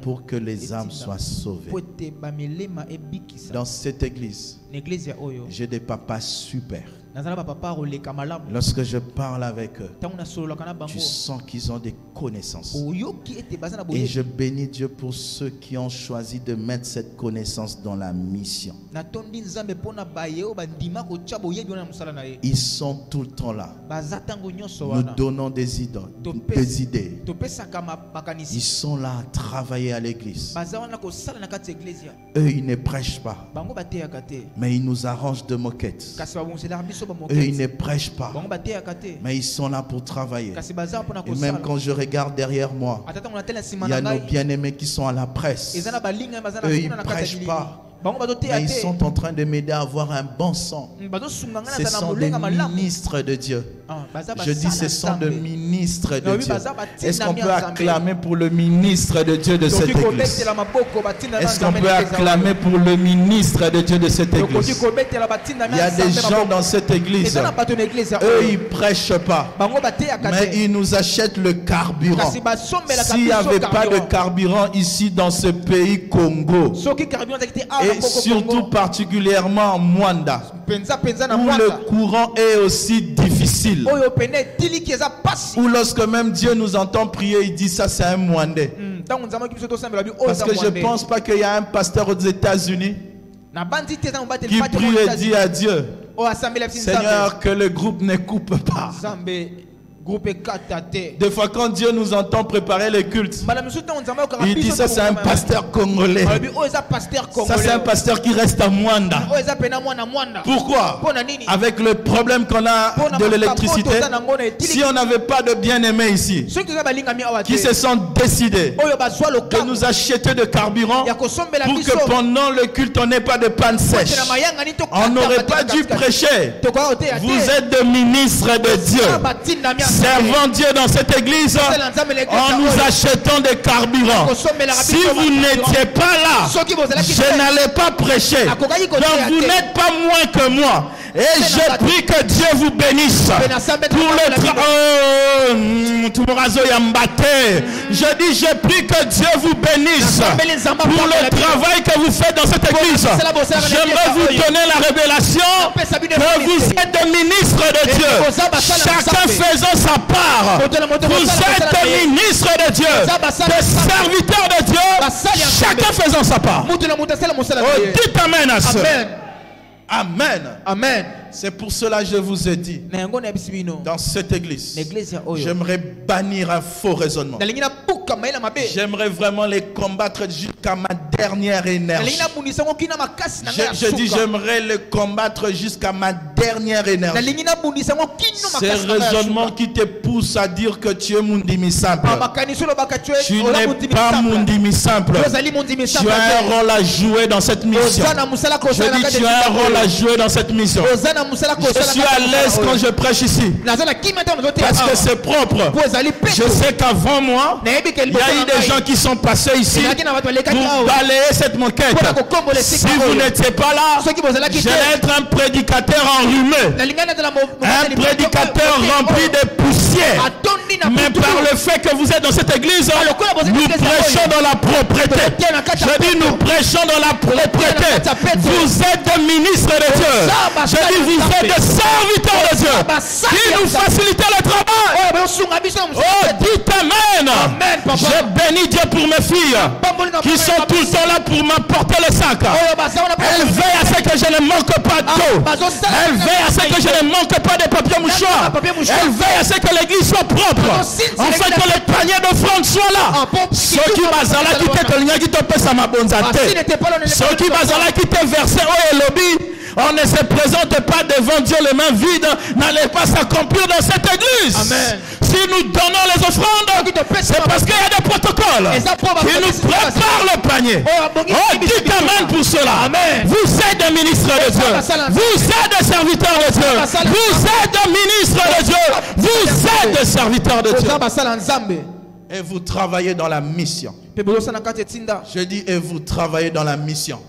pour que les âmes soient sauvées. Dans cette église, j'ai des papas super. Lorsque je parle avec eux, tu sens qu'ils ont des connaissances. Et je bénis Dieu pour ceux qui ont choisi de mettre cette connaissance dans la mission. Ils sont tout le temps là. Nous donnons des idées. Ils sont là à travailler à l'église. Eux, ils ne prêchent pas, mais ils nous arrangent de moquettes. Eux, ils ne prêchent pas, mais ils sont là pour travailler. Et même quand je regarde derrière moi, il y a nos bien-aimés qui sont à la presse. Eux, ils ne prêchent pas, mais ils sont en train de m'aider à avoir un bon sang. Ce sont des ministres de Dieu. Je dis ce sont des ministres de Dieu. Est-ce qu'on peut acclamer pour le ministre de Dieu de cette église? Est-ce qu'on peut acclamer pour le ministre de Dieu de cette église? Il y a des gens dans cette église, eux ils ne prêchent pas, mais ils nous achètent le carburant. S'il n'y avait pas de carburant ici dans ce pays Congo, et surtout particulièrement en Mwanda, où le courant est aussi difficile, où lorsque même Dieu nous entend prier, il dit ça c'est un Mwandais. Parce que je ne pense pas qu'il y a un pasteur aux États-Unis qui prie et dit à Dieu, Seigneur, que le groupe ne coupe pas. Des fois quand Dieu nous entend préparer les cultes, il dit ça c'est un pasteur congolais, ça c'est un pasteur qui reste à Mwanda. Pourquoi? Avec le problème qu'on a de l'électricité, si on n'avait pas de bien-aimés ici qui se sont décidés de nous acheter de carburant pour que pendant le culte on n'ait pas de panne sèche, on n'aurait pas dû prêcher. Vous êtes des ministres de Dieu, servant Dieu dans cette église en nous achetant des carburants. Si vous n'étiez pas là, je n'allais pas prêcher. Donc vous n'êtes pas moins que moi. Et je prie que Dieu vous bénisse pour le je dis, je prie que Dieu vous bénisse pour le travail que vous faites dans cette église. J'aimerais vous donner la révélation que vous êtes des ministres de Dieu, chacun faisant sa part. Vous êtes des ministres de Dieu, des serviteurs de Dieu, chacun faisant sa part. Oh, dites amen à ça. Amen. Amen. C'est pour cela que je vous ai dit, dans cette église, j'aimerais bannir un faux raisonnement. J'aimerais vraiment les combattre jusqu'à ma dernière énergie. Je dis, j'aimerais les combattre jusqu'à ma dernière énergie. Ces raisonnements qui te poussent à dire que tu es Mundimi simple. Tu n'es pas Mundimi simple. Tu as un rôle à jouer dans cette mission. Je dis, tu as un rôle à jouer dans cette mission. Je suis à l'aise quand je prêche ici, parce que c'est propre. Je sais qu'avant moi, il y a eu des gens qui sont passés ici pour balayer cette moquette. Si vous n'étiez pas là, j'allais être un prédicateur enrhumé, un prédicateur rempli de poussière. Mais par le fait que vous êtes dans cette église, nous prêchons dans la propreté. Je dis, nous prêchons dans la propreté. Vous êtes des ministres de Dieu. Je dis, vous êtes des serviteurs de Dieu qui nous facilitent le travail. Oh, dites amen. Je bénis Dieu pour mes filles qui sont tout le temps là pour m'apporter le sac. Elles veillent à ce que je ne manque pas d'eau. Elles veillent à ce que je ne manque pas de papier mouchoir. Elles veillent à ce que l'église soit propre, afin que les paniers d'offrande soient là. Ceux qui bazala qui te pèsent à ma bonne santé, ceux qui bazala qui te versent au lobby, on ne se présente pas devant Dieu les mains vides, n'allez pas s'accomplir dans cette église. Amen. Si nous donnons les offrandes, c'est parce qu'il y a des protocoles qui nous préparent le panier. Oh, dites amen pour cela. Amen. Vous êtes des ministres de Dieu. Vous êtes des serviteurs de Dieu. Vous êtes des ministres de Dieu. Vous êtes des serviteurs de Dieu. Et vous travaillez dans la mission. Je dis, et vous travaillez dans la mission.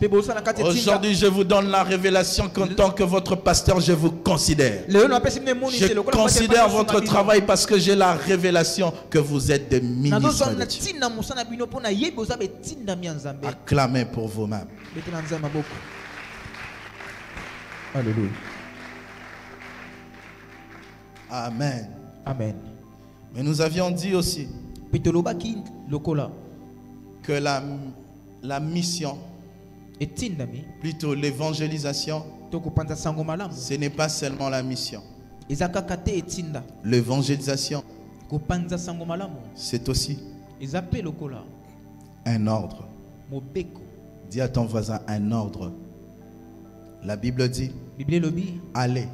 Aujourd'hui, je vous donne la révélation qu'en tant que votre pasteur, je vous considère. Je considère votre travail parce que j'ai la révélation que vous êtes des ministres de Dieu. Acclamez pour vous-même. Alléluia. Amen. Amen. Mais nous avions dit aussi Pitolobaki lokola que la mission, etindami plutôt l'évangélisation, tokopanza sango malamu. ce n'est pas seulement la mission. Ezaka kate etinda L'évangélisation, kopanza sango malamu. c'est aussi Ezape lokola un ordre. mobeko. Dis à ton voisin un ordre. La Bible dit, Bible lobi allez,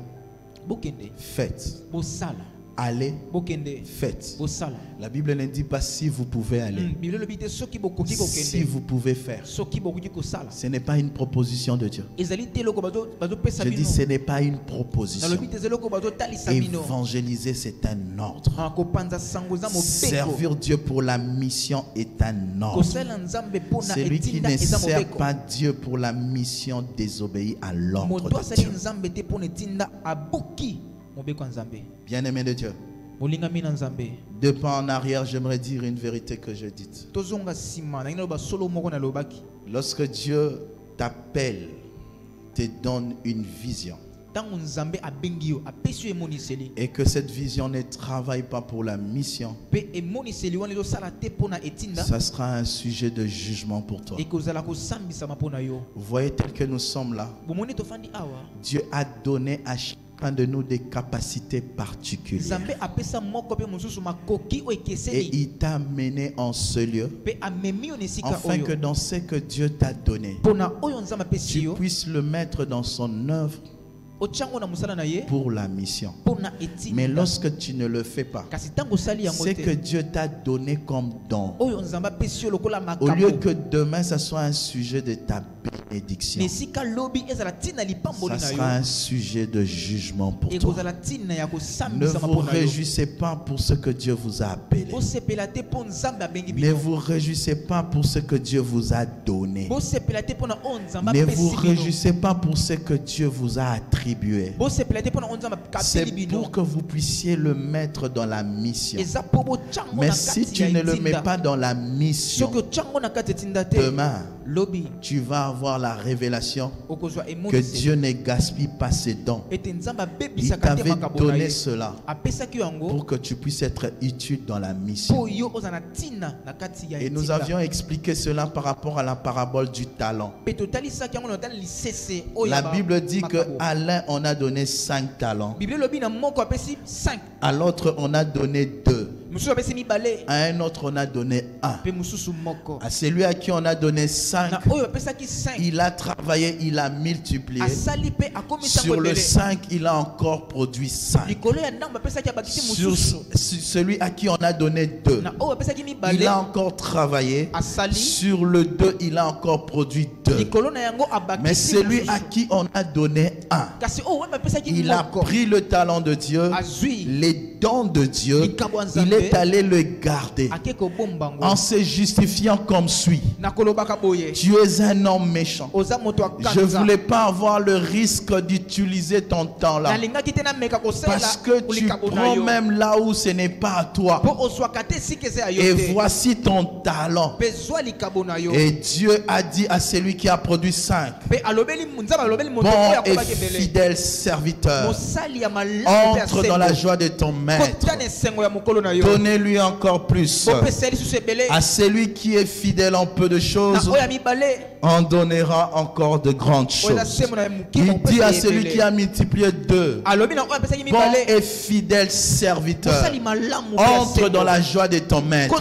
bokende faites. bosala. Allez, Bokende faites. bosala. La Bible ne dit pas si vous pouvez aller. Bible lobi te soki bokoki kokende. Si vous pouvez faire. Soki bokoki kosala. Ce n'est pas une proposition de Dieu. Ezali te loko bazo pesa Je bino. dis ce n'est pas une Na proposition. lobi te zeloko bazo talisa bino. Évangéliser, c'est un ordre. Kopanza sango za mobeko. Servir Dieu pour la mission est un ordre. Kosala nzambe pona Celui qui etinda ne eza sert mobeko. pas Dieu pour la mission désobéit à l'ordre Moto de asali Dieu. nzambe te pona etinda abuki mobeko ya nzambe. Bien-aimé de Dieu, Molingami na nzambe. 2 pas en arrière, j'aimerais dire une vérité que je dis. Tozonga sima na ino ba solo moko na lobaki. Lorsque Dieu t'appelle, te donne une vision, Tango nzambe abengi yo apesi yo emoniseli. et que cette vision ne travaille pas pour la mission, Pe emoniseli wana ezosala te pona etinda. ça sera un sujet de jugement pour toi. Ekozala kosambisama pona yo. Vous voyez, tel que nous sommes là, Bomoni tofandi awa. Dieu a donné à chacun de nous des capacités particulières. Nzambe apesa moko pe mosusu makoki o Et ekeseli. il t'a mené en ce lieu Pe amemi yo nesika afin oyo. que dans ce que Dieu t'a donné, Pona oyo nzambe apesi tu yo. puisses le mettre dans son œuvre Ochango na musala na ye. pour la mission. Pona etinda. Mais lorsque tu ne le fais pas, Kasi tango sali yango c'est que te. Dieu t'a donné comme don. Oyo nzambe apesi yo lokola Au lieu makambo. que demain, ça soit un sujet de ta bénédiction, Nesika lobi ezala tina lipamboli ça na sera yo. un sujet de jugement pour toi. Ekozala tina ya Ne kosambisa vous mapona yo. réjouissez pas pour ce que Dieu vous a appelé. Bosepela te po nzambe abengi Ne bino. vous réjouissez pas pour ce que Dieu vous a donné. Bosepela te pona o nzambe Ne vous apesi bino. réjouissez pas pour ce que Dieu vous a attribué. Bosepela te pona o nzambe C'est kapeli bino. pour que vous puissiez le mettre dans la mission. Eza po bochango Mais na si kati tu ya ne le mets etinda. pas dans la mission, Soki ochango na kati etinda te. demain, Lobi tu vas avoir la révélation okozwa que emoniseli. Dieu ne gaspille pas ses dons. Ete nzambe Il abebisaka te t'avait makabo na donné ye. cela Apesaki yo yango pour que tu puisses être utile dans la mission. po yo ozala na tina na kati ya Et nous etinda. avions expliqué cela par rapport à la parabole du talent. Pe totalisaki yango na tala lisese oyo La ba- Bible dit que makabo. à l'un on a donné 5 talents, Bible lobi na moko apesi 5. à l'autre on a donné 2, Mususu apesi mibale. à un autre on a donné 1. Pe mususu moko. À celui à qui on a donné 5, Na oyo apesaki 5. il a travaillé, il a multiplié. Asali pe akomisa Sur le ebele. 5, il a encore produit 5. Likolo ya ndambo apesaki abakisi Sur mususu. celui à qui on a donné 2, Na oyo apesaki il mibale. a encore travaillé. Asali. Sur le 2, il a encore produit 2. Likolo na yango abakisi Mais celui mususu. à qui on a donné 1, Kasi oyo wema apesaki il a moko. pris le talent de Dieu, Azui. les dons de Dieu, il est allé le garder Ake kobomba ngo. en se justifiant comme suit. Na kolobaka boye. Tu es un homme méchant. Oza moto Je akanza. ne voulais pas avoir le risque d'utiliser ton temps là. Nalingaki te na meka kosala. Parce que tu kolika bona prends yo. même là où ce n'est pas à toi. Po ozwaka te sike eza ya yo Et te. voici ton talent. Pe zwa likabo na yo. Et Dieu a dit à celui qui a produit 5, Pe alobeli nzambe alobeli moto bon oyo et akobaki ebele. fidèle serviteur, Mosali ya malamu pe entre dans la joie de ton maître. Kota na esengo ya mokolo na yo. Donnez-lui encore plus. Bopesa lisusu ebele. À celui qui est fidèle en peu de Na choses, oyo ya mibale. on donnera encore de grandes Oyo na choses. semo na moki Il dit à bopesa celui ebele. qui a multiplié 2, Alobi na oyo apesaki bon mibale. et fidèle serviteur, Mosali malamu pe entre dans la joie de ton maître.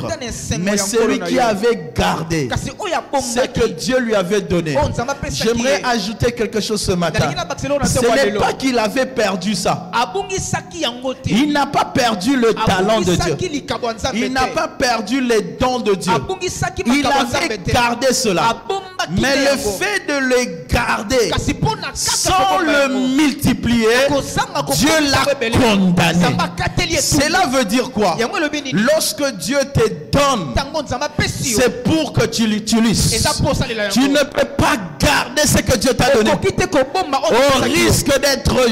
Mais celui qui avait gardé Kasi oyo ce que abombaki. Dieu lui avait donné, Oh, nzambe apesaki j'aimerais ye. ajouter quelque chose ce matin. Nalingi na bakiselo na Ce seko n'est lelo. pas qu'il avait perdu ça. Abungisaki yango te. Il n'a pas perdu le talent de Dieu. Abungisaki likabo ya nzambe Il n'a te. pas perdu les dons de Dieu. Abungisaki Il makabo ya nzambe avait te. gardé cela. Abombaki Mais te le yango. fait de le garder Kasi mpo na kaka sans kobomba le yango. multiplier, Kozanga Dieu kokomisa l'a ebele. condamné. Nzambe akateli etumbu. Cela veut dire quoi? Yango elobi nini? Lorsque Dieu te donne, Ntango nzambe apesi yo. c'est pour que tu l'utilises. Eza mpo osalela yango. Tu ne peux pas garder ce que Dieu t'a donné Okoki te kobomba oyo au apesaki yo. risque d'être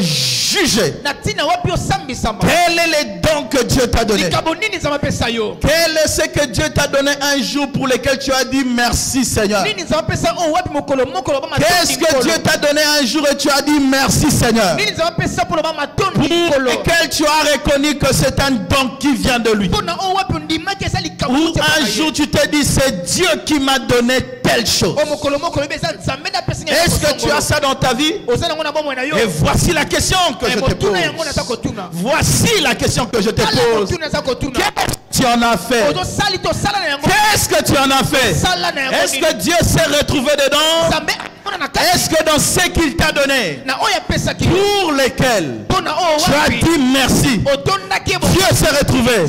juger. Quel est le don que Dieu t'a donné? Quel est ce que Dieu t'a donné un jour pour lequel tu as dit merci Seigneur? Qu'est-ce que Dieu t'a donné un jour et tu as dit merci Seigneur? Pour lequel tu as reconnu que c'est un don qui vient de lui. Ou un jour tu t'es dit c'est Dieu qui m'a donné telle chose. Est-ce que tu as ça dans ta vie? Et voici la question que je te pose. Voici la question que je te pose. Qu'est-ce que tu en as fait? Qu'est-ce que tu en as fait? Est-ce que Dieu s'est retrouvé dedans? Est-ce que dans ce qu'il t'a donné, pour lesquels tu as dit merci, Dieu s'est retrouvé?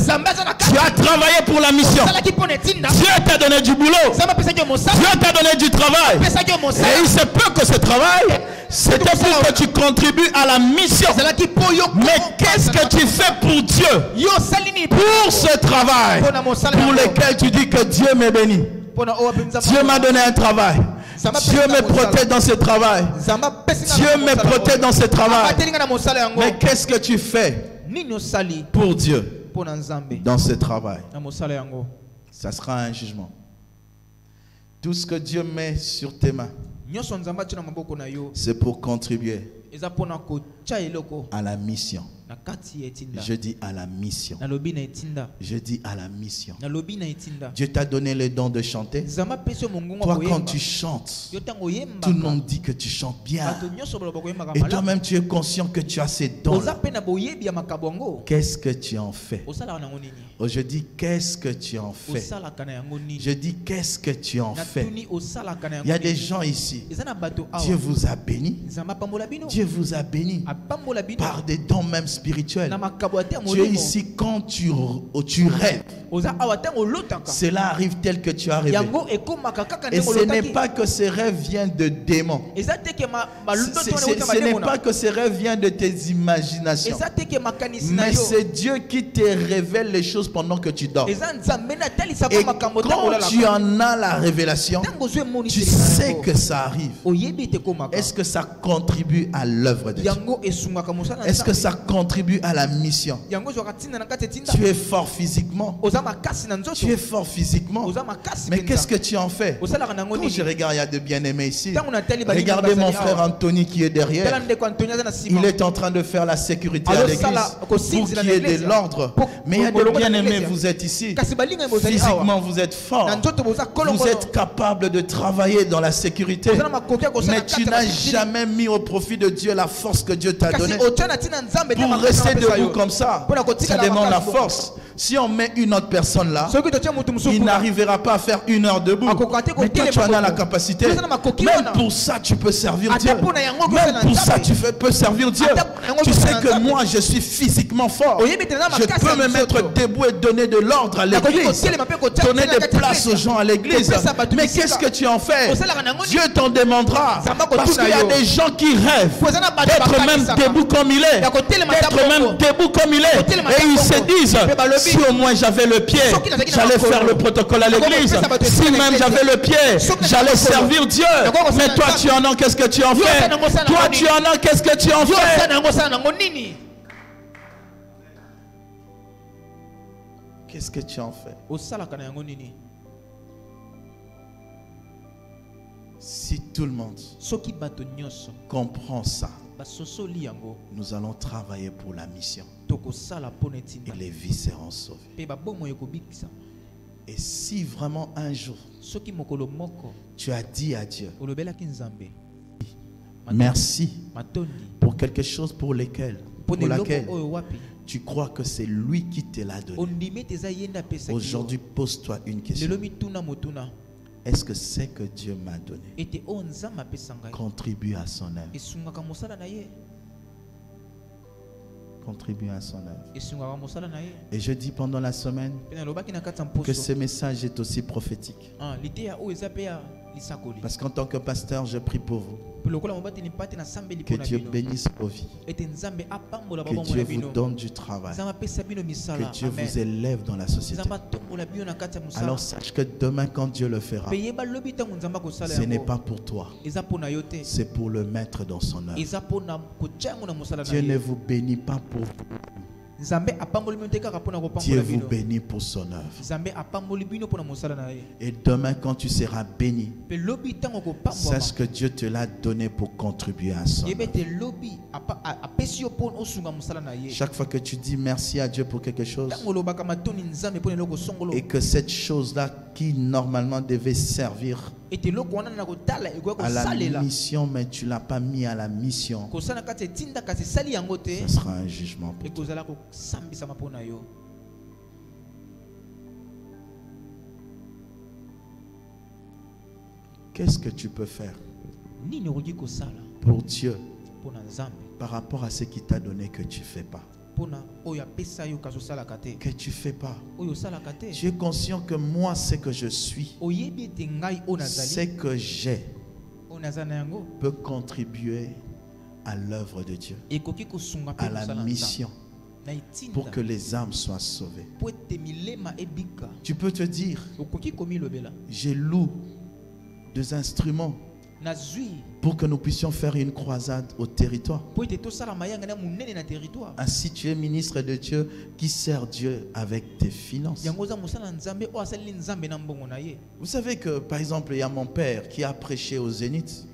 Tu as travaillé pour la mission. Dieu t'a donné du boulot. Dieu t'a donné du travail. Et il se peut que ce travail, c'était pour que tu contribues à la mission. Mais qu'est-ce que tu fais pour Dieu? Pour ce travail pour lequel tu dis que Dieu m'est béni. Dieu m'a donné un travail. Dieu me protège dans ce travail. Dieu me protège dans ce travail. Mais qu'est-ce que tu fais pour Dieu dans ce travail? Ça sera un jugement. Tout ce que Dieu met sur tes mains, c'est pour contribuer à la mission. Je dis à la mission. Je dis à la mission. Dieu t'a donné le don de chanter. Toi, quand tu chantes, tout le monde dit que tu chantes bien. Et toi-même, tu es conscient que tu as ces dons. Qu'est-ce que tu en fais? Oh, je dis, qu'est-ce que tu en fais? Je dis, qu'est-ce que tu en fais? Il y a des gens ici. Dieu vous a béni. Dieu vous a béni par des dons même spirituels. Tu es ici quand tu rêves. Cela arrive tel que tu as rêvé. Et ce n'est pas que ces rêves viennent de démons. Ce n'est pas que ces rêves viennent de tes imaginations. Mais c'est Dieu qui te révèle les choses pendant que tu dors. Et quand tu en as la révélation, tu sais que ça arrive. Est-ce que ça contribue à l'œuvre de Dieu? Est-ce que ça contribue à la mission? Tu es fort physiquement. Tu es fort physiquement. Mais qu'est-ce que tu en fais? Quand je regarde, il y a de bien-aimés ici. Regardez mon frère Anthony qui est derrière. Il est en train de faire la sécurité à l'église pour qu'il y ait de l'ordre. Mais il y a de bien-aimés, vous êtes ici. Physiquement, vous êtes fort. Vous êtes capable de travailler dans la sécurité. Mais tu n'as jamais mis au profit de Dieu la force que Dieu t'a donnée. Pour rester debout comme ça, ça demande la force. Si on met une autre personne là, il n'arrivera pas à faire 1 heure debout. Mais toi, tu en as la capacité. Même pour ça, tu peux servir Dieu. Même pour ça, tu peux servir Dieu. Tu sais que moi, je suis physiquement fort. Je peux me mettre debout et donner de l'ordre à l'église. Donner des places aux gens à l'église. Mais qu'est-ce que tu en fais? Dieu t'en demandera. Parce qu'il y a des gens qui rêvent d'être même debout comme il est. D'être même debout comme il est. Et ils se disent, si au moins j'avais le pied, j'allais faire le protocole à l'église. Si même j'avais le pied, j'allais servir Dieu. Mais toi tu en as, qu'est-ce que tu en fais? Toi tu en as, qu'est-ce que tu en fais? Qu'est-ce que tu en fais? Si tout le monde comprend ça, nous allons travailler pour la mission. Et les vies seront sauvées. Et si vraiment un jour tu as dit à Dieu merci pour quelque chose pour laquelle tu crois que c'est lui qui te l'a donné, aujourd'hui pose-toi une question. Est-ce que c'est que Dieu m'a donné contribue à son œuvre? Contribue à son œuvre. Et je dis pendant la semaine que ce message est aussi prophétique. Parce qu'en tant que pasteur, je prie pour vous. Que Dieu bénisse vos vies. Que Dieu vous donne du travail. Que Dieu vous élève dans la société. Alors sache que demain, quand Dieu le fera, ce n'est pas pour toi. C'est pour le mettre dans son œuvre. Dieu ne vous bénit pas pour vous. Dieu vous bénit pour son œuvre. Et demain, quand tu seras béni, sache que Dieu te l'a donné pour contribuer à son œuvre. Chaque fois que tu dis merci à Dieu pour quelque chose, et que cette chose-là qui normalement devait servir à la mission, mais tu ne l'as pas mis à la mission, ce sera un jugement pour toi. Qu'est-ce que tu peux faire pour Dieu par rapport à ce qu'il t'a donné que tu ne fais pas? Que tu ne fais pas. Tu es conscient que moi, ce que je suis, ce que j'ai, peut contribuer à l'œuvre de Dieu, à la mission, pour que les âmes soient sauvées. Tu peux te dire, j'ai loué des instruments pour que nous puissions faire une croisade au territoire. Ainsi, tu es ministre de Dieu qui sert Dieu avec tes finances. Vous savez que, par exemple, il y a mon père qui a prêché au Zénith.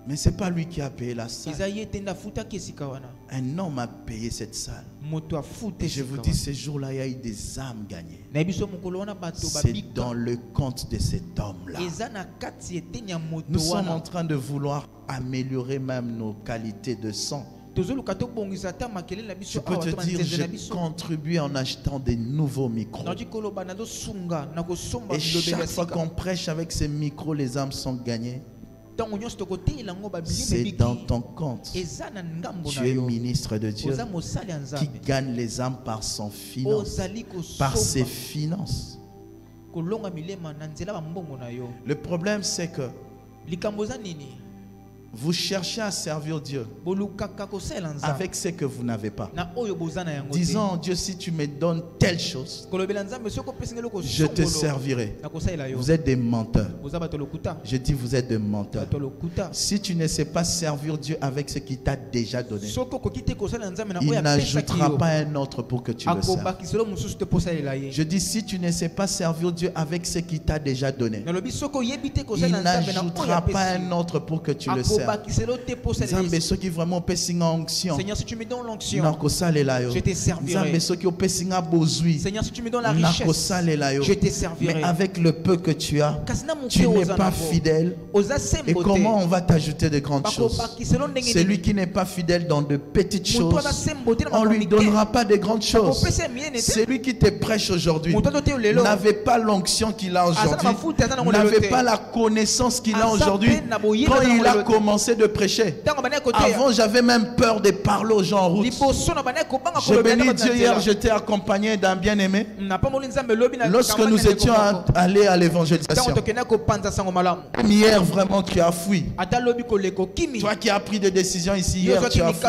Mais ce n'est pas lui qui a payé la salle. Un homme a payé cette salle. Et je vous dis, ce jour-là, il y a eu des âmes gagnées. C'est dans le compte de cet homme-là. Nous sommes en train de vouloir améliorer même nos qualités de son. Je peux te dire, j'ai contribué en achetant des nouveaux micros. Et chaque fois qu'on prêche avec ces micros, les âmes sont gagnées. C'est dans ton compte. Tu es ministre de Dieu qui gagne les âmes par son finance, par ses finances. Le problème, c'est que vous cherchez à servir Dieu avec ce que vous n'avez pas. Disons, Dieu, si tu me donnes telle chose, je te servirai. Vous êtes des menteurs. Je dis, vous êtes des menteurs. Si tu ne sais pas servir Dieu avec ce qu'il t'a déjà donné, il n'ajoutera pas un autre pour que tu le serves. Je dis, si tu ne sais pas servir Dieu avec ce qu'il t'a déjà donné, il n'ajoutera pas un autre pour que tu le serves. Seigneur, si tu me donnes l'onction, je te servirai. Seigneur, si tu me donnes la richesse, je te servirai. Mais avec le peu que tu as, tu n'es pas fidèle. Et comment on va t'ajouter de grandes choses? Celui qui n'est pas fidèle dans de petites choses, on ne lui donnera pas de grandes choses. Celui qui te prêche aujourd'hui n'avait pas l'onction qu'il a aujourd'hui, n'avait pas la connaissance qu'il a aujourd'hui quand il a commencé de prêcher. Avant, j'avais même peur de parler aux gens en route. Je bénis Dieu, hier j'étais accompagné d'un bien-aimé. Lorsque nous étions allés à l'évangélisation, hier vraiment tu as fui. Toi qui as pris des décisions ici hier, tu as fui.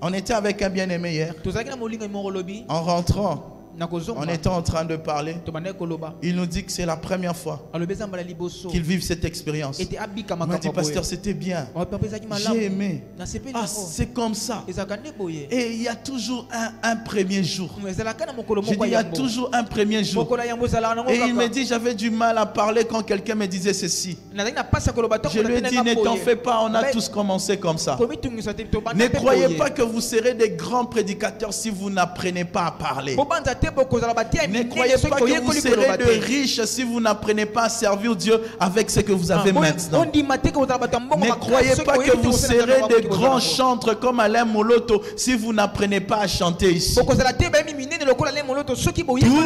On était avec un bien-aimé hier. En rentrant, on était en train de parler. Il nous dit que c'est la première fois qu'il vive cette expérience. Il m'a dit, pasteur, c'était bien. J'ai aimé. Ah, c'est comme ça. Et il y a toujours un premier jour. Je dis, il y a toujours un premier jour. Et il me dit, j'avais du mal à parler quand quelqu'un me disait ceci. Je lui ai dit, ne t'en fais pas, on a tous commencé comme ça. Ne croyez pas que vous serez des grands prédicateurs si vous n'apprenez pas à parler. Ne croyez pas que vous serez de riches si vous n'apprenez pas à servir Dieu avec ce que vous avez maintenant. Ne croyez pas que vous serez de grands chantres comme Alain Moloto si vous n'apprenez pas à chanter ici. Tous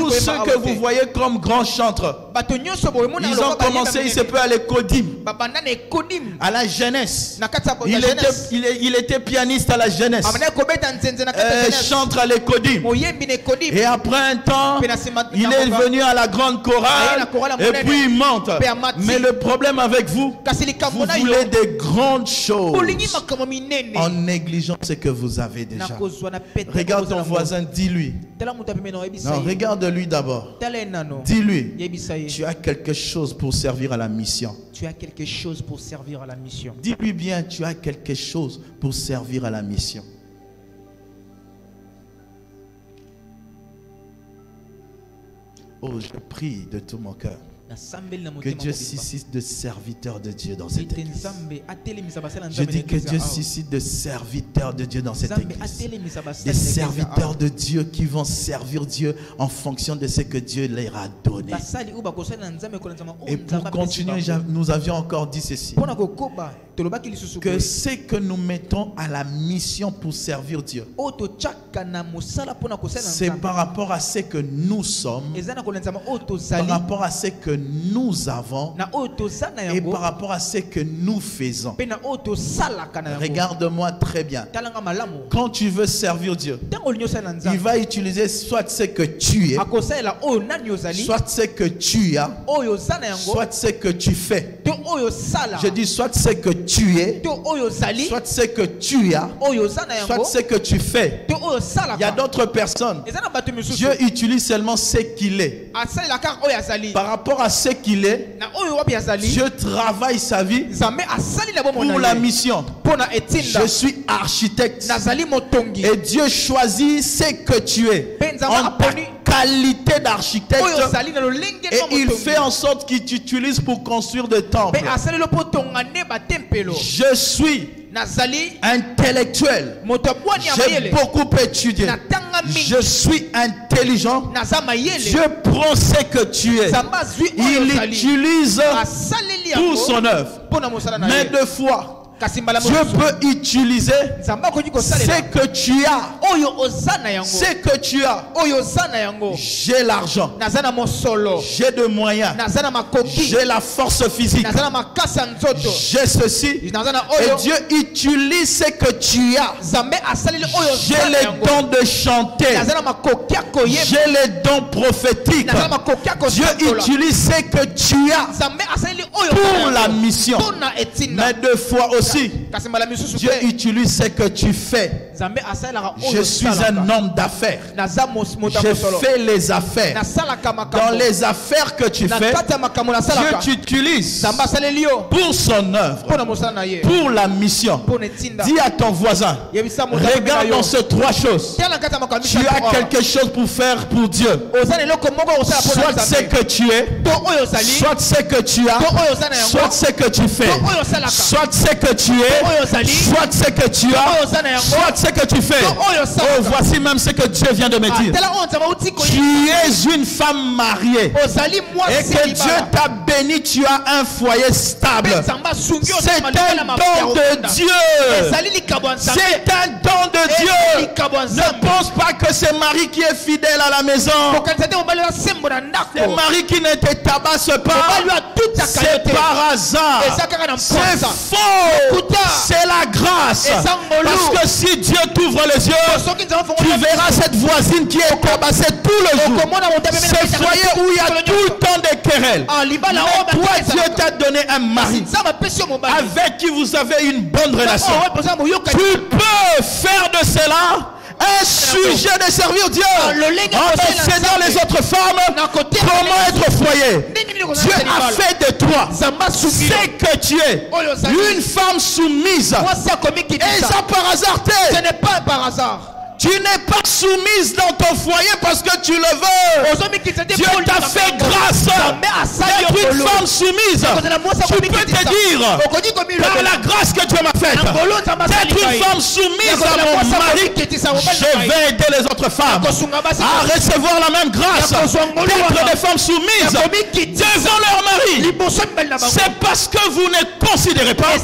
ceux que vous voyez comme grands chantres, ils ont commencé, il se peut à l'Ecodim, à la jeunesse. Il était pianiste à la jeunesse, chantre à l'Ecodim. Et après après un temps, il est venu à la grande chorale et puis il monte. Mais le problème avec vous, vous voulez des grandes choses en négligeant ce que vous avez déjà. Regarde ton voisin, dis-lui. Non, regarde-lui d'abord. Dis-lui, tu as quelque chose pour servir à la mission. Tu as quelque chose pour servir à la mission. Dis-lui bien, tu as quelque chose pour servir à la mission. Oh, je prie de tout mon cœur que Dieu suscite de serviteurs de Dieu dans cette église. Je dis que Dieu suscite de serviteurs de Dieu dans cette église. Des serviteurs de Dieu qui vont servir Dieu en fonction de ce que Dieu leur a donné. Et pour continuer, nous avions encore dit ceci. Que ce que nous mettons à la mission pour servir Dieu, c'est par rapport à ce que nous sommes, par rapport à ce que nous avons et par rapport à ce que nous faisons. Regarde-moi très bien. Quand tu veux servir Dieu, il va utiliser soit ce que tu es, soit ce que tu as, soit ce que tu fais. Je dis soit ce que tu es, soit ce que tu as, soit ce que tu fais. Il y a d'autres personnes, Dieu utilise seulement ce qu'il est. Par rapport à ce qu'il est, Dieu travaille sa vie pour la mission. Je suis architecte et Dieu choisit ce que tu es en ta qualité d'architecte et il fait en sorte qu'il t'utilise pour construire des temples. Je suis intellectuel. J'ai beaucoup étudié. Je suis intelligent. Dieu prend ce que tu es. Il utilise pour son œuvre. Mais deux fois, Dieu peut utiliser ce que tu as. Ce que tu as. J'ai l'argent. J'ai des moyens. J'ai la force physique. J'ai ceci. Et Dieu utilise ce que tu as. J'ai les dons de chanter. J'ai les dons prophétiques. Dieu utilise ce que tu as pour la mission. Mais deux fois aussi, Dieu utilise ce que tu fais. Je suis un homme d'affaires. Je fais les affaires. Dans les affaires que tu fais, Dieu t'utilise pour son œuvre, pour la mission. Dis à ton voisin, regarde dans ces trois choses. Tu as quelque chose pour faire pour Dieu. Soit ce que tu es, soit ce que tu as, soit ce que tu fais, soit ce que tu es, soit ce que tu as, soit ce que tu fais. Oh, voici même ce que Dieu vient de me dire. Tu es une femme mariée et que Dieu t'a béni, tu as un foyer stable. C'est un don de Dieu. C'est un don de Dieu. Ne pense pas que c'est Marie qui est fidèle à la maison. C'est Marie qui ne te tabasse pas. C'est par hasard. C'est faux. C'est la grâce. Parce que si Dieu t'ouvre les yeux, tu verras cette voisine qui est tabassée tout le jour. Ce foyer où il y a tout le temps des querelles. Mais toi, Dieu t'a donné un mari avec qui vous avez une bonne relation. Tu peux faire de cela un sujet de servir Dieu en enseignant les autres femmes comment être foyer. Dieu a fait de toi ce que tu es, une femme soumise. Et ça par hasard. Ce n'est pas par hasard. Tu n'es pas soumise dans ton foyer parce que tu le veux. Dieu t'a fait grâce d'être une femme soumise. Tu peux te dire, par la grâce que Dieu m'a faite, d'être une femme soumise à mon mari, je vais aider les autres femmes à recevoir la même grâce, d'être des femmes soumises devant leur mari. C'est parce que vous ne considérez pas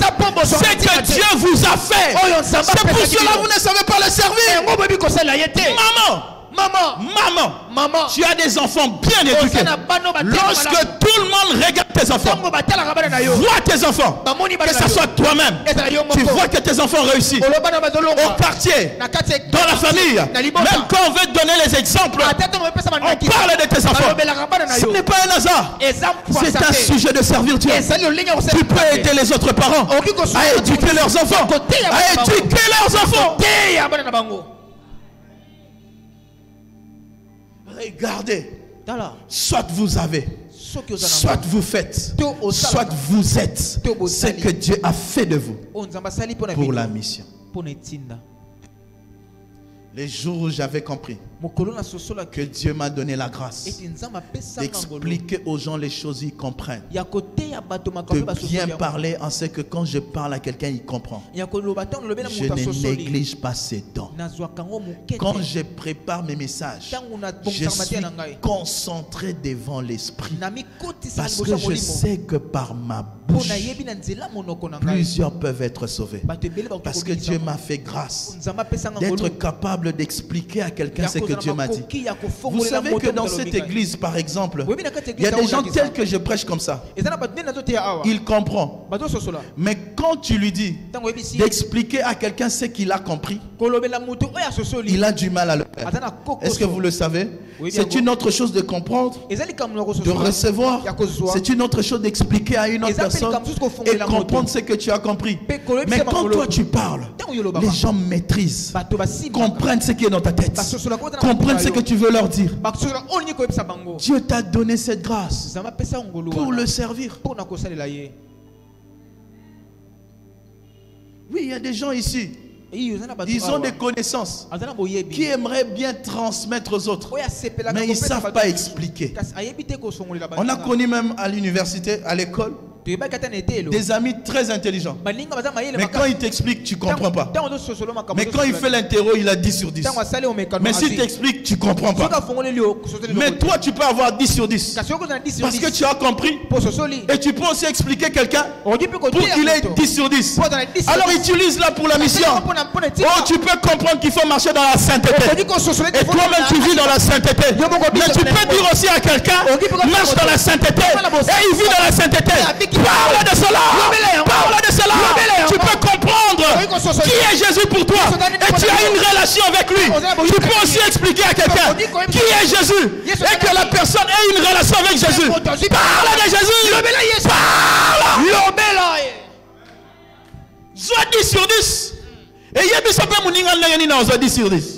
ce que Dieu vous a fait. C'est pour cela que vous ne savez pas le servir. Maman, Maman, tu as des enfants bien éduqués. Lorsque tout le monde regarde tes enfants, vois tes enfants, que ce soit toi-même, tu vois que tes enfants réussissent au quartier, dans la famille. Même quand on veut te donner les exemples, on parle de tes enfants. Ce n'est pas un hasard, c'est un sujet de servir Dieu. Tu peux aider les autres parents à éduquer leurs enfants, à éduquer leurs enfants. Regardez, soit vous avez, soit vous faites, soit vous êtes ce que Dieu a fait de vous pour la mission. Les jours où j'avais compris que Dieu m'a donné la grâce d'expliquer aux gens les choses, ils comprennent. De bien parler en ce que quand je parle à quelqu'un, il comprend. Je ne néglige pas ces dons. Quand je prépare mes messages, je suis concentré devant l'esprit. Parce que je sais que par ma bouche, plusieurs peuvent être sauvés. Parce que Dieu m'a fait grâce d'être capable d'expliquer à quelqu'un ce que Dieu m'a dit. Vous savez que dans cette église, par exemple, il y a des gens tels que je prêche comme ça. Il comprend. Mais quand tu lui dis d'expliquer à quelqu'un ce qu'il a compris, il a du mal à le faire. Est-ce que vous le savez? C'est une autre chose de comprendre, de recevoir. C'est une autre chose d'expliquer à une autre personne et comprendre ce que tu as compris. Mais quand toi tu parles, les gens maîtrisent, comprennent ce qui est dans ta tête, comprennent ce que tu veux leur dire. Dieu t'a donné cette grâce pour le servir. Oui, il y a des gens ici, ils ont des connaissances qui aimeraient bien transmettre aux autres, mais ils ne savent pas expliquer. On a connu même à l'université, à l'école, des amis très intelligents. Mais quand il t'explique, tu ne comprends pas. Mais quand il fait l'interro, il a 10 sur 10. Mais s'il t'explique, tu ne comprends pas. Mais toi, tu peux avoir 10 sur 10. Parce que tu as compris. Et tu peux aussi expliquer quelqu'un pour qu'il ait 10 sur 10. Alors utilise-la pour la mission. Oh, tu peux comprendre qu'il faut marcher dans la sainteté. Et toi-même, tu vis dans la sainteté. Mais tu peux dire aussi à quelqu'un, marche dans la sainteté. Et il vit dans la sainteté. Parle de cela. Parle de cela. Tu peux comprendre qui est Jésus pour toi. Et tu as une relation avec lui. Tu peux aussi expliquer à quelqu'un qui est Jésus. Et que la personne ait une relation avec Jésus. Parle de Jésus. Parle. Soit 10 sur 10. Et il y a des gens qui ont 10 sur 10.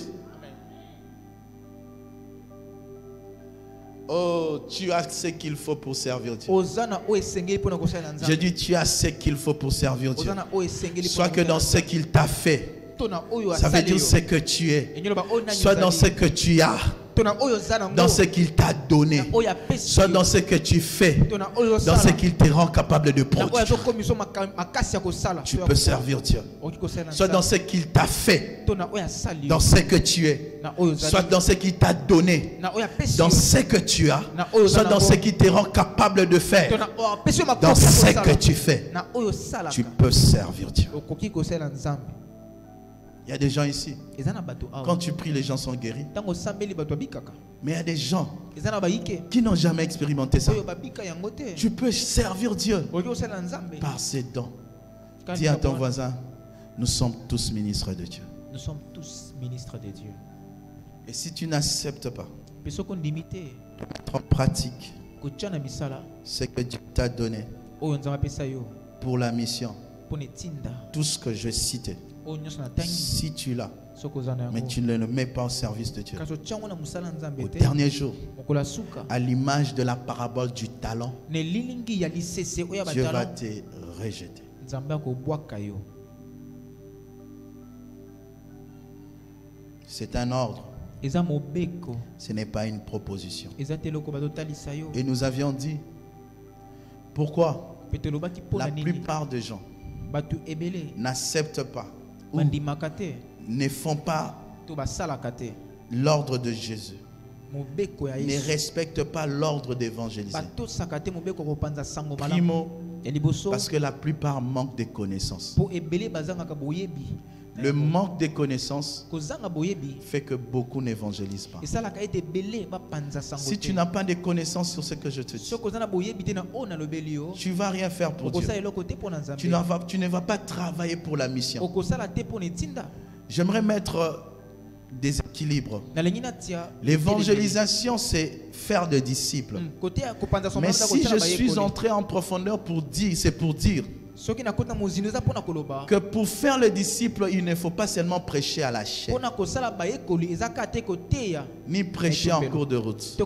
Oh, tu as ce qu'il faut pour servir Dieu. Je dis, tu as ce qu'il faut pour servir Dieu. Soit que dans ce qu'il t'a fait, ça veut dire ce que tu es. Soit dans ce que tu as, dans ce qu'il t'a donné, soit dans ce que tu fais, dans ce qu'il te rend capable de produire. Tu peux servir Dieu. Soit dans ce qu'il t'a fait, dans ce que tu es, soit dans ce qu'il t'a donné, dans ce que tu as, soit dans ce qui te rend capable de faire, dans ce que tu fais. Tu peux servir Dieu. Il y a des gens ici, quand tu pries, les gens sont guéris. Mais il y a des gens qui n'ont jamais expérimenté ça. Tu peux servir Dieu par ses dons. Dis à ton voisin, nous sommes tous ministres de Dieu. Nous sommes tous ministres de Dieu. Et si tu n'acceptes pas en pratique ce que Dieu t'a donné pour la mission, tout ce que je citais, si tu l'as, mais tu ne le mets pas au service de Dieu, au dernier jour, à l'image de la parabole du talent, Dieu va te rejeter. C'est un ordre. Ce n'est pas une proposition. Et nous avions dit, pourquoi la plupart des gens n'acceptent pas ou ne font pas l'ordre de Jésus, ne respectent pas l'ordre d'évangéliser. Primo, parce que la plupart manquent de connaissances. Le manque de connaissances fait que beaucoup n'évangélisent pas. Si tu n'as pas de connaissances sur ce que je te dis, tu ne vas rien faire pour Dieu. Tu ne vas pas travailler pour la mission. J'aimerais mettre des équilibres. L'évangélisation, c'est faire des disciples. Mais si je suis entré en profondeur pour dire, c'est pour dire que pour faire le disciple, il ne faut pas seulement prêcher à la chair, ni prêcher en cours de route.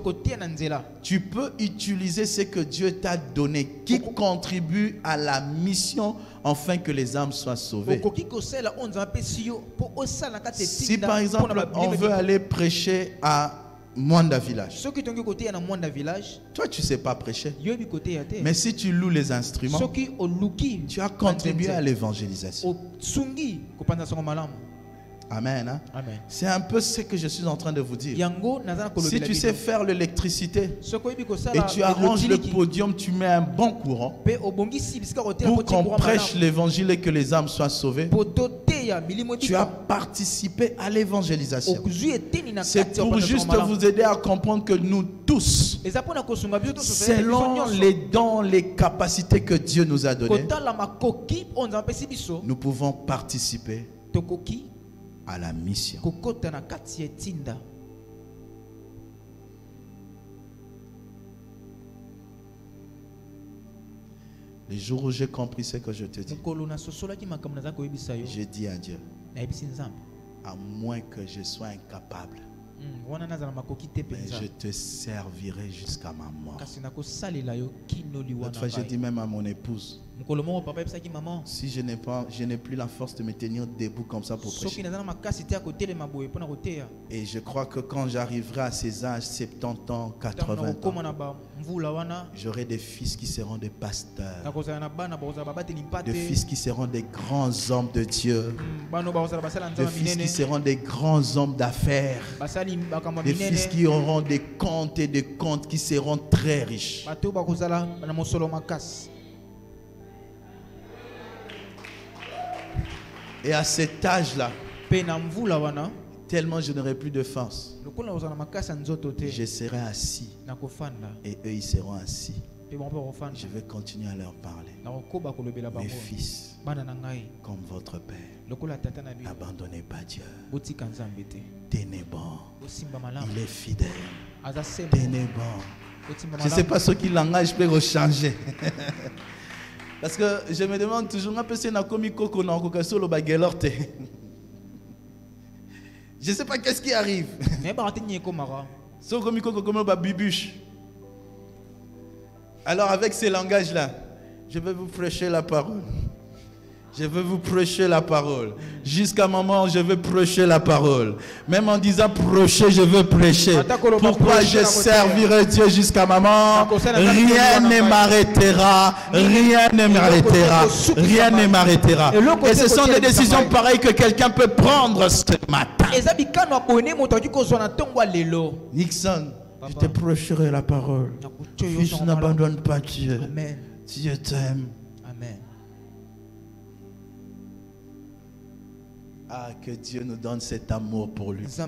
Tu peux utiliser ce que Dieu t'a donné, qui contribue à la mission afin que les âmes soient sauvées. Si par exemple on veut aller prêcher à Mwanda village, toi tu ne sais pas prêcher, mais si tu loues les instruments, tu as contribué à l'évangélisation. Amen, hein? Amen. C'est un peu ce que je suis en train de vous dire. Si tu sais faire l'électricité et tu arranges le podium, tu mets un bon courant pour qu'on prêche l'évangile et que les âmes soient sauvées, tu as participé à l'évangélisation. C'est pour juste vous aider à comprendre que nous tous, selon les dons, les capacités que Dieu nous a données, nous pouvons participer à la mission. Les jours où j'ai compris ce que je te dis, j'ai dit à Dieu, à moins que je sois incapable, mais je te servirai jusqu'à ma mort. L'autre fois, j'ai dit même à mon épouse, si je n'ai plus la force de me tenir debout comme ça pour prêcher. Et je crois que quand j'arriverai à ces âges, 70 ans, 80 ans, j'aurai des fils qui seront des pasteurs, des fils qui seront des grands hommes de Dieu, des fils qui seront des grands hommes d'affaires, des fils qui auront des comptes et des comptes qui seront très riches. Et à cet âge-là, tellement je n'aurai plus de force, je serai assis et eux ils seront assis. Je vais continuer à leur parler. Mes fils, comme votre Père, n'abandonnez pas Dieu. Tenez bon. Il est fidèle. Tenez bon. Je ne sais pas ce qui langage peut rechanger. Parce que je me demande toujours, je ne sais pas qu'est-ce qui arrive. Alors avec ces langages-là, je vais vous prêcher la parole. Je veux vous prêcher la parole. Jusqu'à un moment, je veux prêcher la parole. Même en disant prêcher, je veux prêcher. Pourquoi je servirai Dieu jusqu'à un moment? Rien ne m'arrêtera. Rien ne m'arrêtera. Rien ne m'arrêtera. Et ce sont des décisions pareilles que quelqu'un peut prendre ce matin. Nixon, je te prêcherai la parole. Fils, n'abandonne pas Dieu. Dieu t'aime. Amen. Ah, que Dieu nous donne cet amour pour lui. À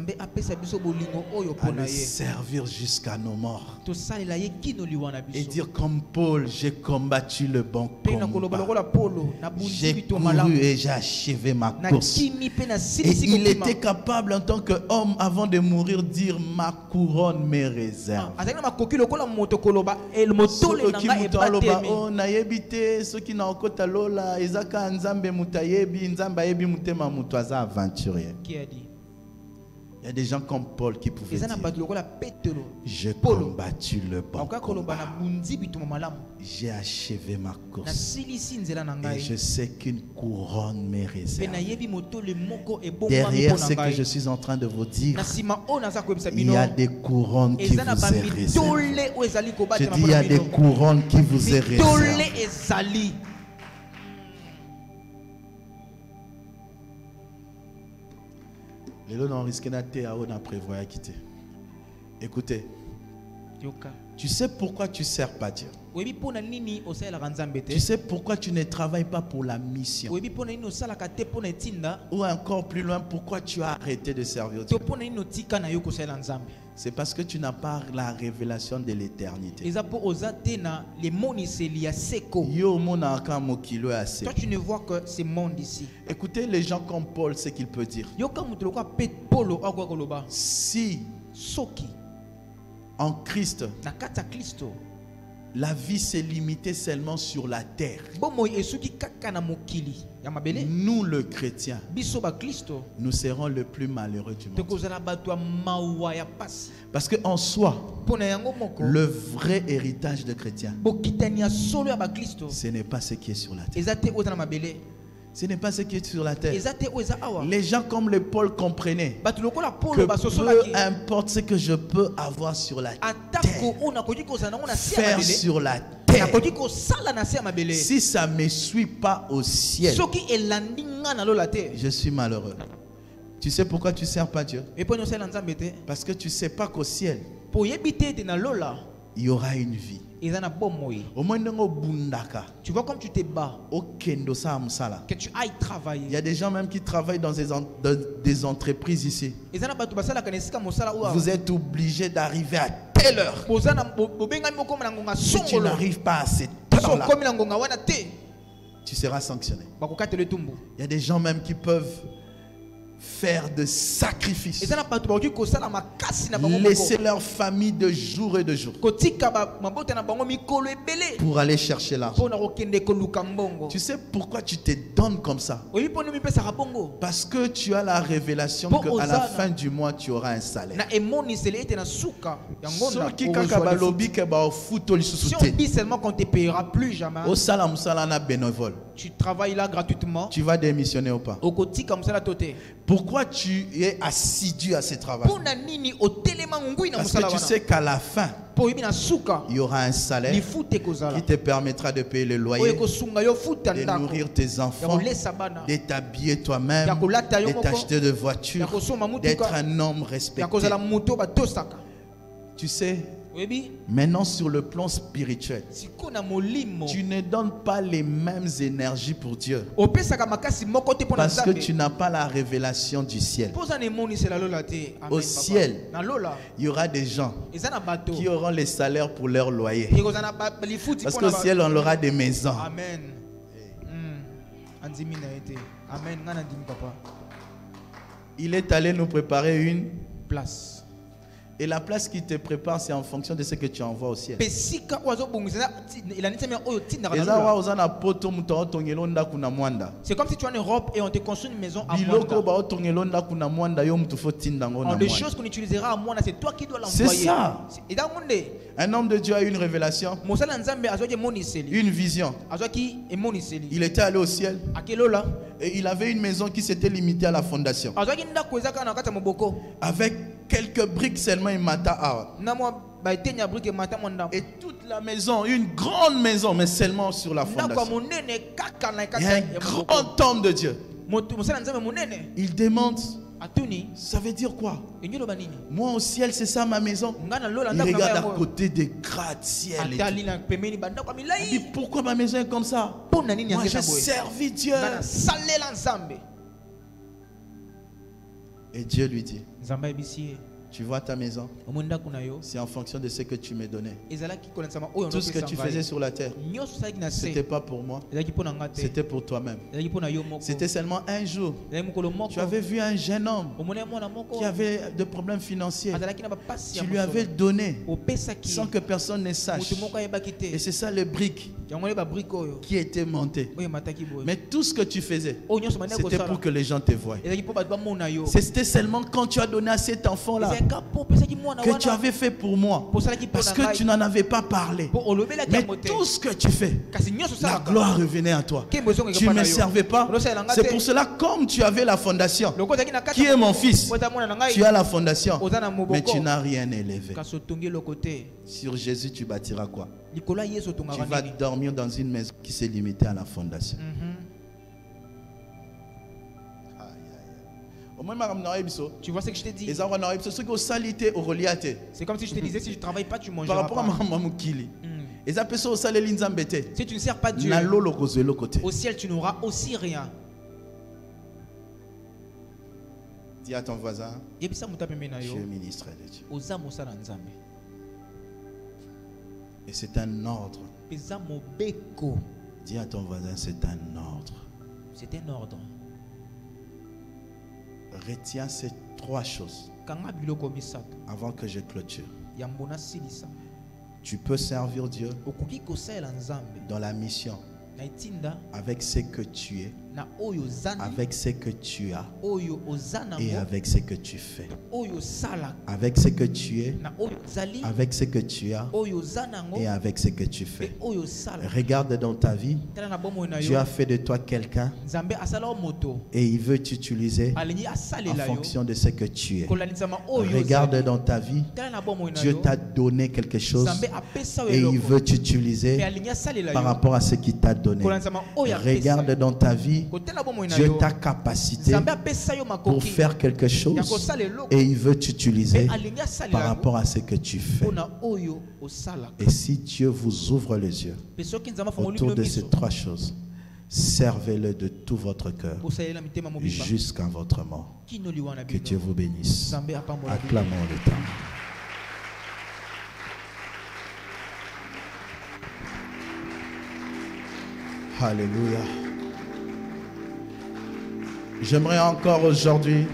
le servir jusqu'à nos morts. Et dire comme Paul, j'ai combattu le bon combat. J'ai couru et j'ai achevé ma course. Et il était capable en tant qu'homme, avant de mourir, dire ma couronne me réserve. Aventurier. Qui a dit? Il y a des gens comme Paul qui pouvaient dire j'ai combattu le bon combat. J'ai achevé ma course. Et je sais qu'une couronne m'est réservée. Derrière ce que je suis en train de vous dire, il y a des couronnes qui vous est réservées. Je dis il y a des couronnes qui vous est réservées. Les lots n'ont risqué n'a prévoyé quitter. Écoutez, Tu sais pourquoi tu ne sers pas Dieu. oyebi pona nini osalelaka nzambe te Tu sais pourquoi tu ne travailles pas pour la mission. oyebi pona nini osalaka te pona etinda Ou encore plus loin, pourquoi tu as arrêté de servir Dieu. to pona nini otika na yo kosalela nzambe. C'est parce que tu n'as pas la révélation de l'éternité. eza mpo oza te na lemoniseli ya seko. Yo monaka mokilo ya se. Toi tu ne vois que ce monde ici. Écoutez les gens comme Paul, ce qu'il peut dire. yoka mutu lokola pe polo akoka koloba Si soki en Christ, na kati ya kristo la vie s'est limitée seulement sur la terre, bomoi esuki kaka na mokili ya mabele, nous le chrétien, biso bakristo nous serons le plus malheureux du monde. tokozala bato ya mawa ya pasi. Parce qu'en soi, mpo na yango moko le vrai héritage de chrétien, bokitani ya solo ya bakristo ce n'est pas ce qui est sur la terre. eza te oyo eza na mabele, Ce n'est pas ce qui est sur la terre. eza te oyo eza awa. Les gens comme le Paul comprenaient bato lokola que polo basosolaki peu importe ce que je peux avoir sur la atako terre, oyo nakoki kozala nango na se ya faire mabele, sur la terre, nakoki kosala na se ya mabele si ça ne me suit pas au ciel, soki elandi nga na lola te. je suis malheureux. Tu sais pourquoi tu ne sers pas Dieu? eponi osalela nzambe te Parce que tu ne sais pas qu'au ciel, po oyebi te ete na lola il y aura une vie. eza na bomoi. Au moins, ndenge bundaka, Tu vois comme tu te bats, okendo sa musala. que tu ailles Il y travailler. a des gens même qui travaillent dans des entreprises ici. eza na bato basalaka na esika mosala oyo Vous êtes obligé d'arriver à telle heure. boza na bobengami bokoma na ngonga Si tu songolo, n'arrives pas à cette so heure-là, okomi na ngonga wana te tu seras sanctionné. bakokatela etumbu. Il y a des gens même qui peuvent faire de sacrifices, eza na bato bakoki kosala makasi na bango laisser moko, leur famille de jour et de jour kotika mabota na bango mikolo ebele pour aller chercher l'argent. mpo na kokende koluka mbongo. Tu sais pourquoi tu te donnes comme ça? oyebi mpo nini mipesaka bongo Parce que tu as la révélation Bon, qu'à la Hosanna. fin du mois, tu auras un salaire. na emoniseli ete na suka ya ngonda Soki kaka balobi ke baofuta lisusu si on te, dit seulement qu'on ne te payera plus jamais, osala musala na bénévole, tu travailles là gratuitement, tu vas démissionner ou pas? okotika mosala to te. Pourquoi tu es assidu à ce travail? Mpo na nini otelema ngui na Parce mosala que tu wana sais qu'à la fin, po oyebi na suka il y aura un salaire lifute kozala qui te permettra de payer le oyo loyer, ekosunga yo futa de ndako nourrir tes ya enfants, kolesa bana de t'habiller toi-même, ya kolata yo de moko t'acheter de ya voitures, kosomba d'être mutuka un homme ya respecté. kozala moto batosaka. Tu sais, oyebi maintenant sur le plan spirituel, siko na molimo tu ne donnes pas les mêmes énergies pour Dieu. opesaka makasi moko te mpo na Parce que tu nzambe n'as pas la révélation du ciel. mpo oza na emonisela lola te. Amen, Au papa. ciel, na lola il y aura des gens eza na bato qui auront les salaires pour leur loyer. ekozala na lifuti Parce mpo qu'au na ciel, on aura des maisons. amen. Andimi na ye te. Amen, nga na ndimi papa. Il est allé nous préparer une. Place Et la place qui te prépare, c'est en fonction de ce que tu envoies au ciel. pesika oyo azobongisa elandisami oyo tindaka na Eza wa lola. ozana poto muto otongelo ndaku na mwanda. C'est comme si tu es en Europe et on te construit une maison à Biloko Mwanda. ba otongelo ndaku na mwanda yo mutu fo tindango na Alors, les mwanda. choses qu'on utilisera à Mwanda, c'est toi qui dois C'est l'envoyer. ça. Et dans le monde, Un homme de Dieu a eu une révélation, Mosala Nzambe azwaki emoniseli. une vision. Azwaki emoniseli. Il était allé au ciel Akelola. et il avait une maison qui s'était limitée à la fondation. Azwaki ndako ezaka na kati ya moboko. Avec quelques briques seulement, il mata out. Na mwa baitenya brique mata mwanda. Et toute la maison, une grande maison, mais seulement sur la Ndako fondation. monene kaka na Il kati y a ya un moboko. grand homme de Dieu. Mosala Nzambe monene. Il demande, Atuni. ça veut dire quoi? Enyolo banini. Moi au ciel, c'est ça ma maison. Ngana lola Il ndako na regarde à yango. côté des gratte-ciel. et tout. Atali na pembeni bandako Il dit, milai. pourquoi ma maison est comme ça? Pona nini Moi, j'ai angeza boye. servi Dieu. Ngana salela Nzambe. Et Dieu lui dit, Nzambe bisie. tu vois ta maison, Omonda kuna yo. c'est en fonction de ce que tu me donnais. Ezalaki kolensama oyo Tout ce que tu faisais sur la terre, nyonso salaki na se. c'était pas pour moi, Ezalaki pona nga te. c'était pour toi-même. Ezalaki pona yo moko. C'était seulement un jour. Ezalaki mokolo moko. Tu avais vu un jeune homme omona mwana moko. qui avait des problèmes financiers. Azalaki na bapasi ya Tu lui mosolo. avais donné Opesaki. sans que personne ne sache. Mutu moko ayebaki te. Et c'est ça le brick Yango ba brique oyo. qui était monté. Oyo mataki boye. Mais tout ce que tu faisais, Oyo nyonso mania c'était kosala. pour que les gens te voient. Ezalaki po bato bamona yo. C'était seulement quand tu as donné à cet enfant-là Ezalaki po opesaki mwana que wana. tu avais fait pour moi. Posalaki po Parce na que ngai. tu n'en avais pas parlé. Po olobelaki Mais yango te. tout ce que tu fais, Kasi nyonso la salaka. gloire revenait à toi. Ke mbozongo Tu ne me servais pas. C'est pour cela, comme tu avais la fondation, Loko ezalaki na kati. qui est mon fils, Ota mwana na ngai. tu as la fondation, Oza na moboko. mais tu n'as rien élevé. Kasi otongi loko te. Sur Jésus, tu bâtiras quoi? Likolo ya Yesu Tu otongaka vas nini? dormir dans une maison qui s'est limitée à la fondation. Tu vois ce que je t'ai dit? C'est C'est comme si je te disais, si je ne travaille pas, tu par mangeras rapport à pas. Mamukili. Et ça peut s'aller l'inzambete. Si tu ne sers pas Dieu, Na lolo kozelo côté. au ciel, tu n'auras aussi rien. Dis à ton voisin, Et puis ça, muta pembe na je yo, suis ministre de Dieu. oza mosala nzambe. Et c'est un ordre. Peza mobeko. Dis à ton voisin, c'est un ordre. C'est un ordre. Retiens ces 3 choses Kanga biloko misato. avant que je clôture. Yambona silisa. Tu peux servir Dieu Okuki kosala nzambe. dans la mission Na itinda avec ce que tu es, na oyo zana. avec ce que tu as Oyo ozana et mo. avec ce que tu fais. Oyo sala. Avec ce que tu es, Na oyo zali. avec ce que tu as Oyo zana ngo. et avec ce que tu Pe fais. oyo sala. Regarde dans ta vie, Tala na bomo na Dieu yo. a fait de toi quelqu'un Nzambe asala o moto. et il veut t'utiliser Alingi en asalela yo. fonction de ce que tu es. Kolanizama oyo Regarde zali. dans ta vie, Tala na bomo na Dieu yo. t'a donné quelque chose Nzambe apesa yo et il eloko. veut Pe t'utiliser alingi asalela par yo. rapport à ce qu'il t'a donné. Kolanizama oyo apesa. Regarde dans ta vie, Kotela bomo na Dieu yo. t'a capacité Nzambe apesa yo pour makoki. faire quelque chose Yakosala eloko. et il veut t'utiliser Pe alingi asalela par yo. rapport à ce que tu fais. Pona oyo osala. Et si Dieu vous ouvre les yeux Pe soki nzambe afungoli autour de bino ces miso. 3 choses, servez-le de tout votre cœur Bosalela mitema mobimba. jusqu'à votre mort. Kino liwa na Que bino. Dieu vous bénisse. Nzambe apambola bino. Acclamons le temps. Alléluia. J'aimerais encore aujourd'hui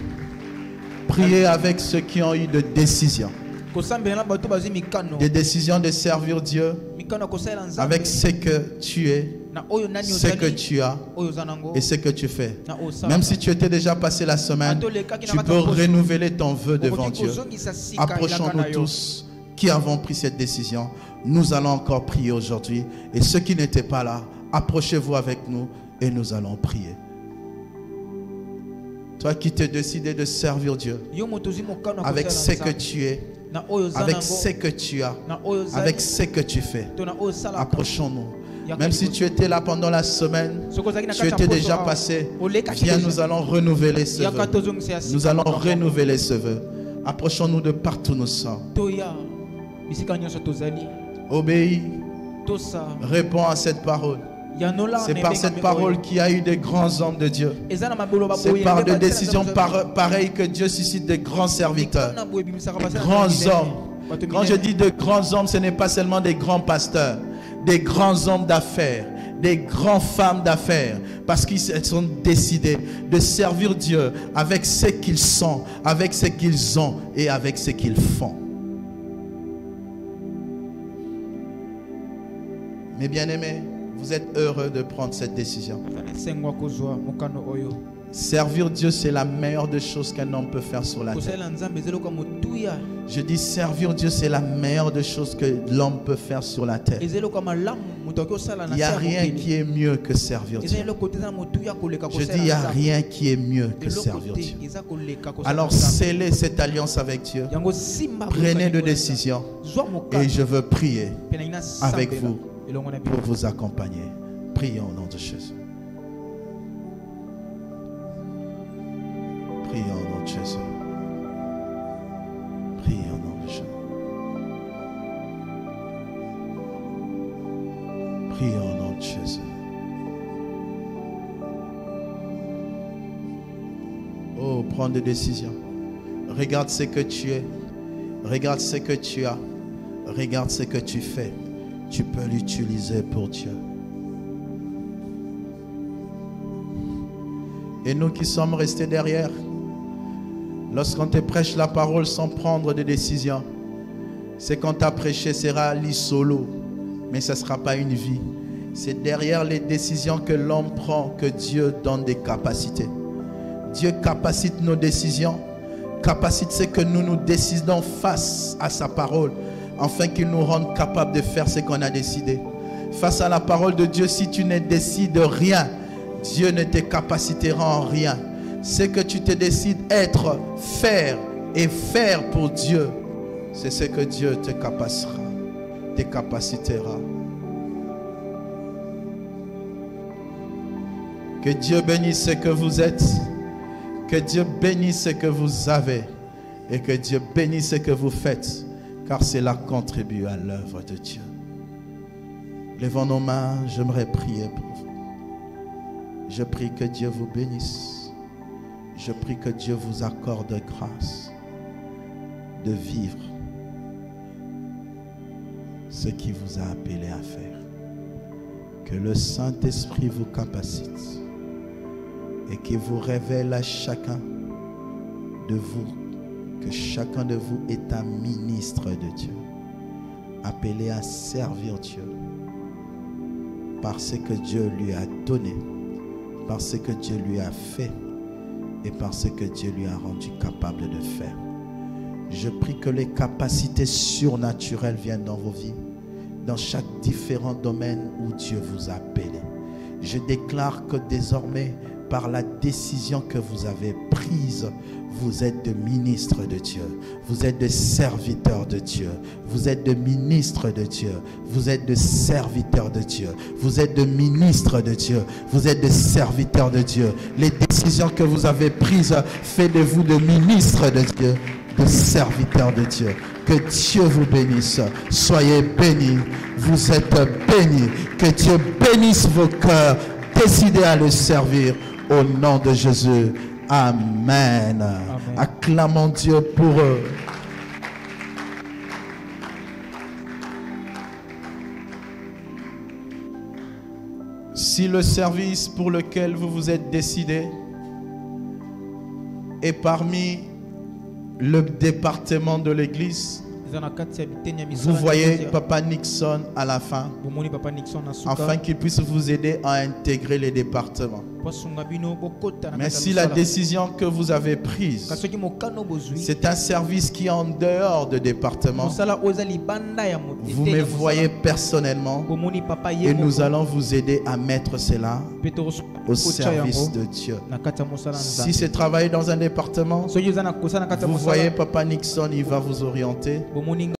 prier avec ceux qui ont eu des décisions. Kosambela na bato bazwi mikano. Des décisions de servir Dieu Mikano kosalela nzambe. avec ce que tu es, Na oyo nani ce que ozali. tu as Oyo zanango. et ce que tu fais. Na osala. Même si tu étais déjà passé la semaine, tu peux renouveler ton vœu devant Dieu. Approchons-nous tous qui avons pris cette décision. Nous allons encore prier aujourd'hui. Et ceux qui n'étaient pas là, approchez-vous avec nous et nous allons prier. Toi qui t'es décidé de servir Dieu Yo motozi mokano avec ce kosala que nzambe. tu es, Na oyo avec zanango. ce que tu as, Na oyo zali. avec ce que tu fais. To na oyo sala. Approchons-nous. Même si tu étais là pendant la semaine, tu étais déjà passé, viens, nous allons renouveler ce vœu. Nous allons renouveler ce vœu. Approchons-nous de partout nous sommes. Toya. Bisika nyonso tozali. Obéis, Tosa. réponds à cette parole. Yanola. C'est par cette parole qu'il y a eu des grands hommes de Dieu. C'est par des décisions pareilles que Dieu suscite des grands serviteurs, grands hommes. Quand je dis de grands hommes, ce n'est pas seulement des grands pasteurs, des grands hommes d'affaires, des grandes femmes d'affaires, parce qu'ils sont décidés de servir Dieu avec ce qu'ils sont, avec ce qu'ils ont et avec ce qu'ils font. Mes bien-aimés, vous êtes heureux de prendre cette décision. Servir Dieu, c'est la meilleure des choses qu'un homme peut faire sur la terre. Je dis servir Dieu, c'est la meilleure des choses que l'homme peut faire sur la terre. Il n'y a rien qui est mieux que servir Dieu. Je dis, il n'y a rien qui est mieux que servir Dieu. Alors, scellez cette alliance avec Dieu. Prenez des décisions. Et je veux prier avec vous pour vous accompagner. Prions au nom de Jésus. Prions au nom de Jésus. Prions au nom de Jésus. Prions au nom de Jésus. Oh, prends des décisions. Regarde ce que tu es. Regarde ce que tu as. Regarde ce que tu fais. Tu peux l'utiliser pour Dieu. Et nous qui sommes restés derrière, lorsqu'on te prêche la parole sans prendre de décision, c'est qu'on t'a prêché sera l'isolo, mais ce ne sera pas une vie. C'est derrière les décisions que l'homme prend que Dieu donne des capacités. Dieu capacite nos décisions, capacite ce que nous décidons face à sa parole, afin qu'il nous rende capables de faire ce qu'on a décidé. Face à la parole de Dieu, si tu ne décides rien, Dieu ne te capacitera en rien. Ce que tu te décides être, faire et faire pour Dieu, c'est ce que Dieu te capacitera. Que Dieu bénisse ce que vous êtes. Que Que Dieu bénisse ce que vous avez et que Dieu bénisse ce que vous faites, car cela contribue à l'œuvre de Dieu. Levons nos mains, j'aimerais prier pour vous. Je prie que Dieu vous bénisse. Je prie que Dieu vous accorde grâce de vivre ce qu'il vous a appelé à faire. Que le Saint-Esprit vous capacite et qu'il vous révèle à chacun de vous que chacun de vous est un ministre de Dieu, appelé à servir Dieu parce que Dieu lui a donné, parce que Dieu lui a fait et parce que Dieu lui a rendu capable de faire. Je prie que les capacités surnaturelles viennent dans vos vies, dans chaque différent domaine où Dieu vous a appelé. Je déclare que désormais, par la décision que vous avez prise, vous êtes de ministres de Dieu, vous êtes de serviteurs de Dieu, vous êtes de ministres de Dieu, vous êtes de serviteurs de Dieu, vous êtes de ministres de Dieu, vous êtes de serviteurs de Dieu. Les décisions que vous avez prises, faites de vous de ministres de Dieu, de serviteurs de Dieu. Que Dieu vous bénisse. Soyez bénis. Vous êtes bénis. Que Dieu bénisse vos cœurs. Décidez à le servir au nom de Jésus. Amen. Amen. Acclamons Dieu pour eux. Si le service pour lequel vous vous êtes décidé est parmi le département de l'église, vous voyez Papa Nixon à la fin, afin qu'il puisse vous aider à intégrer les départements. Mais si la décision que vous avez prise, c'est un service qui est en dehors de département, vous me voyez personnellement et nous allons vous aider à mettre cela au service de Dieu. Si c'est travailler dans un département, vous voyez Papa Nixon, il va vous orienter.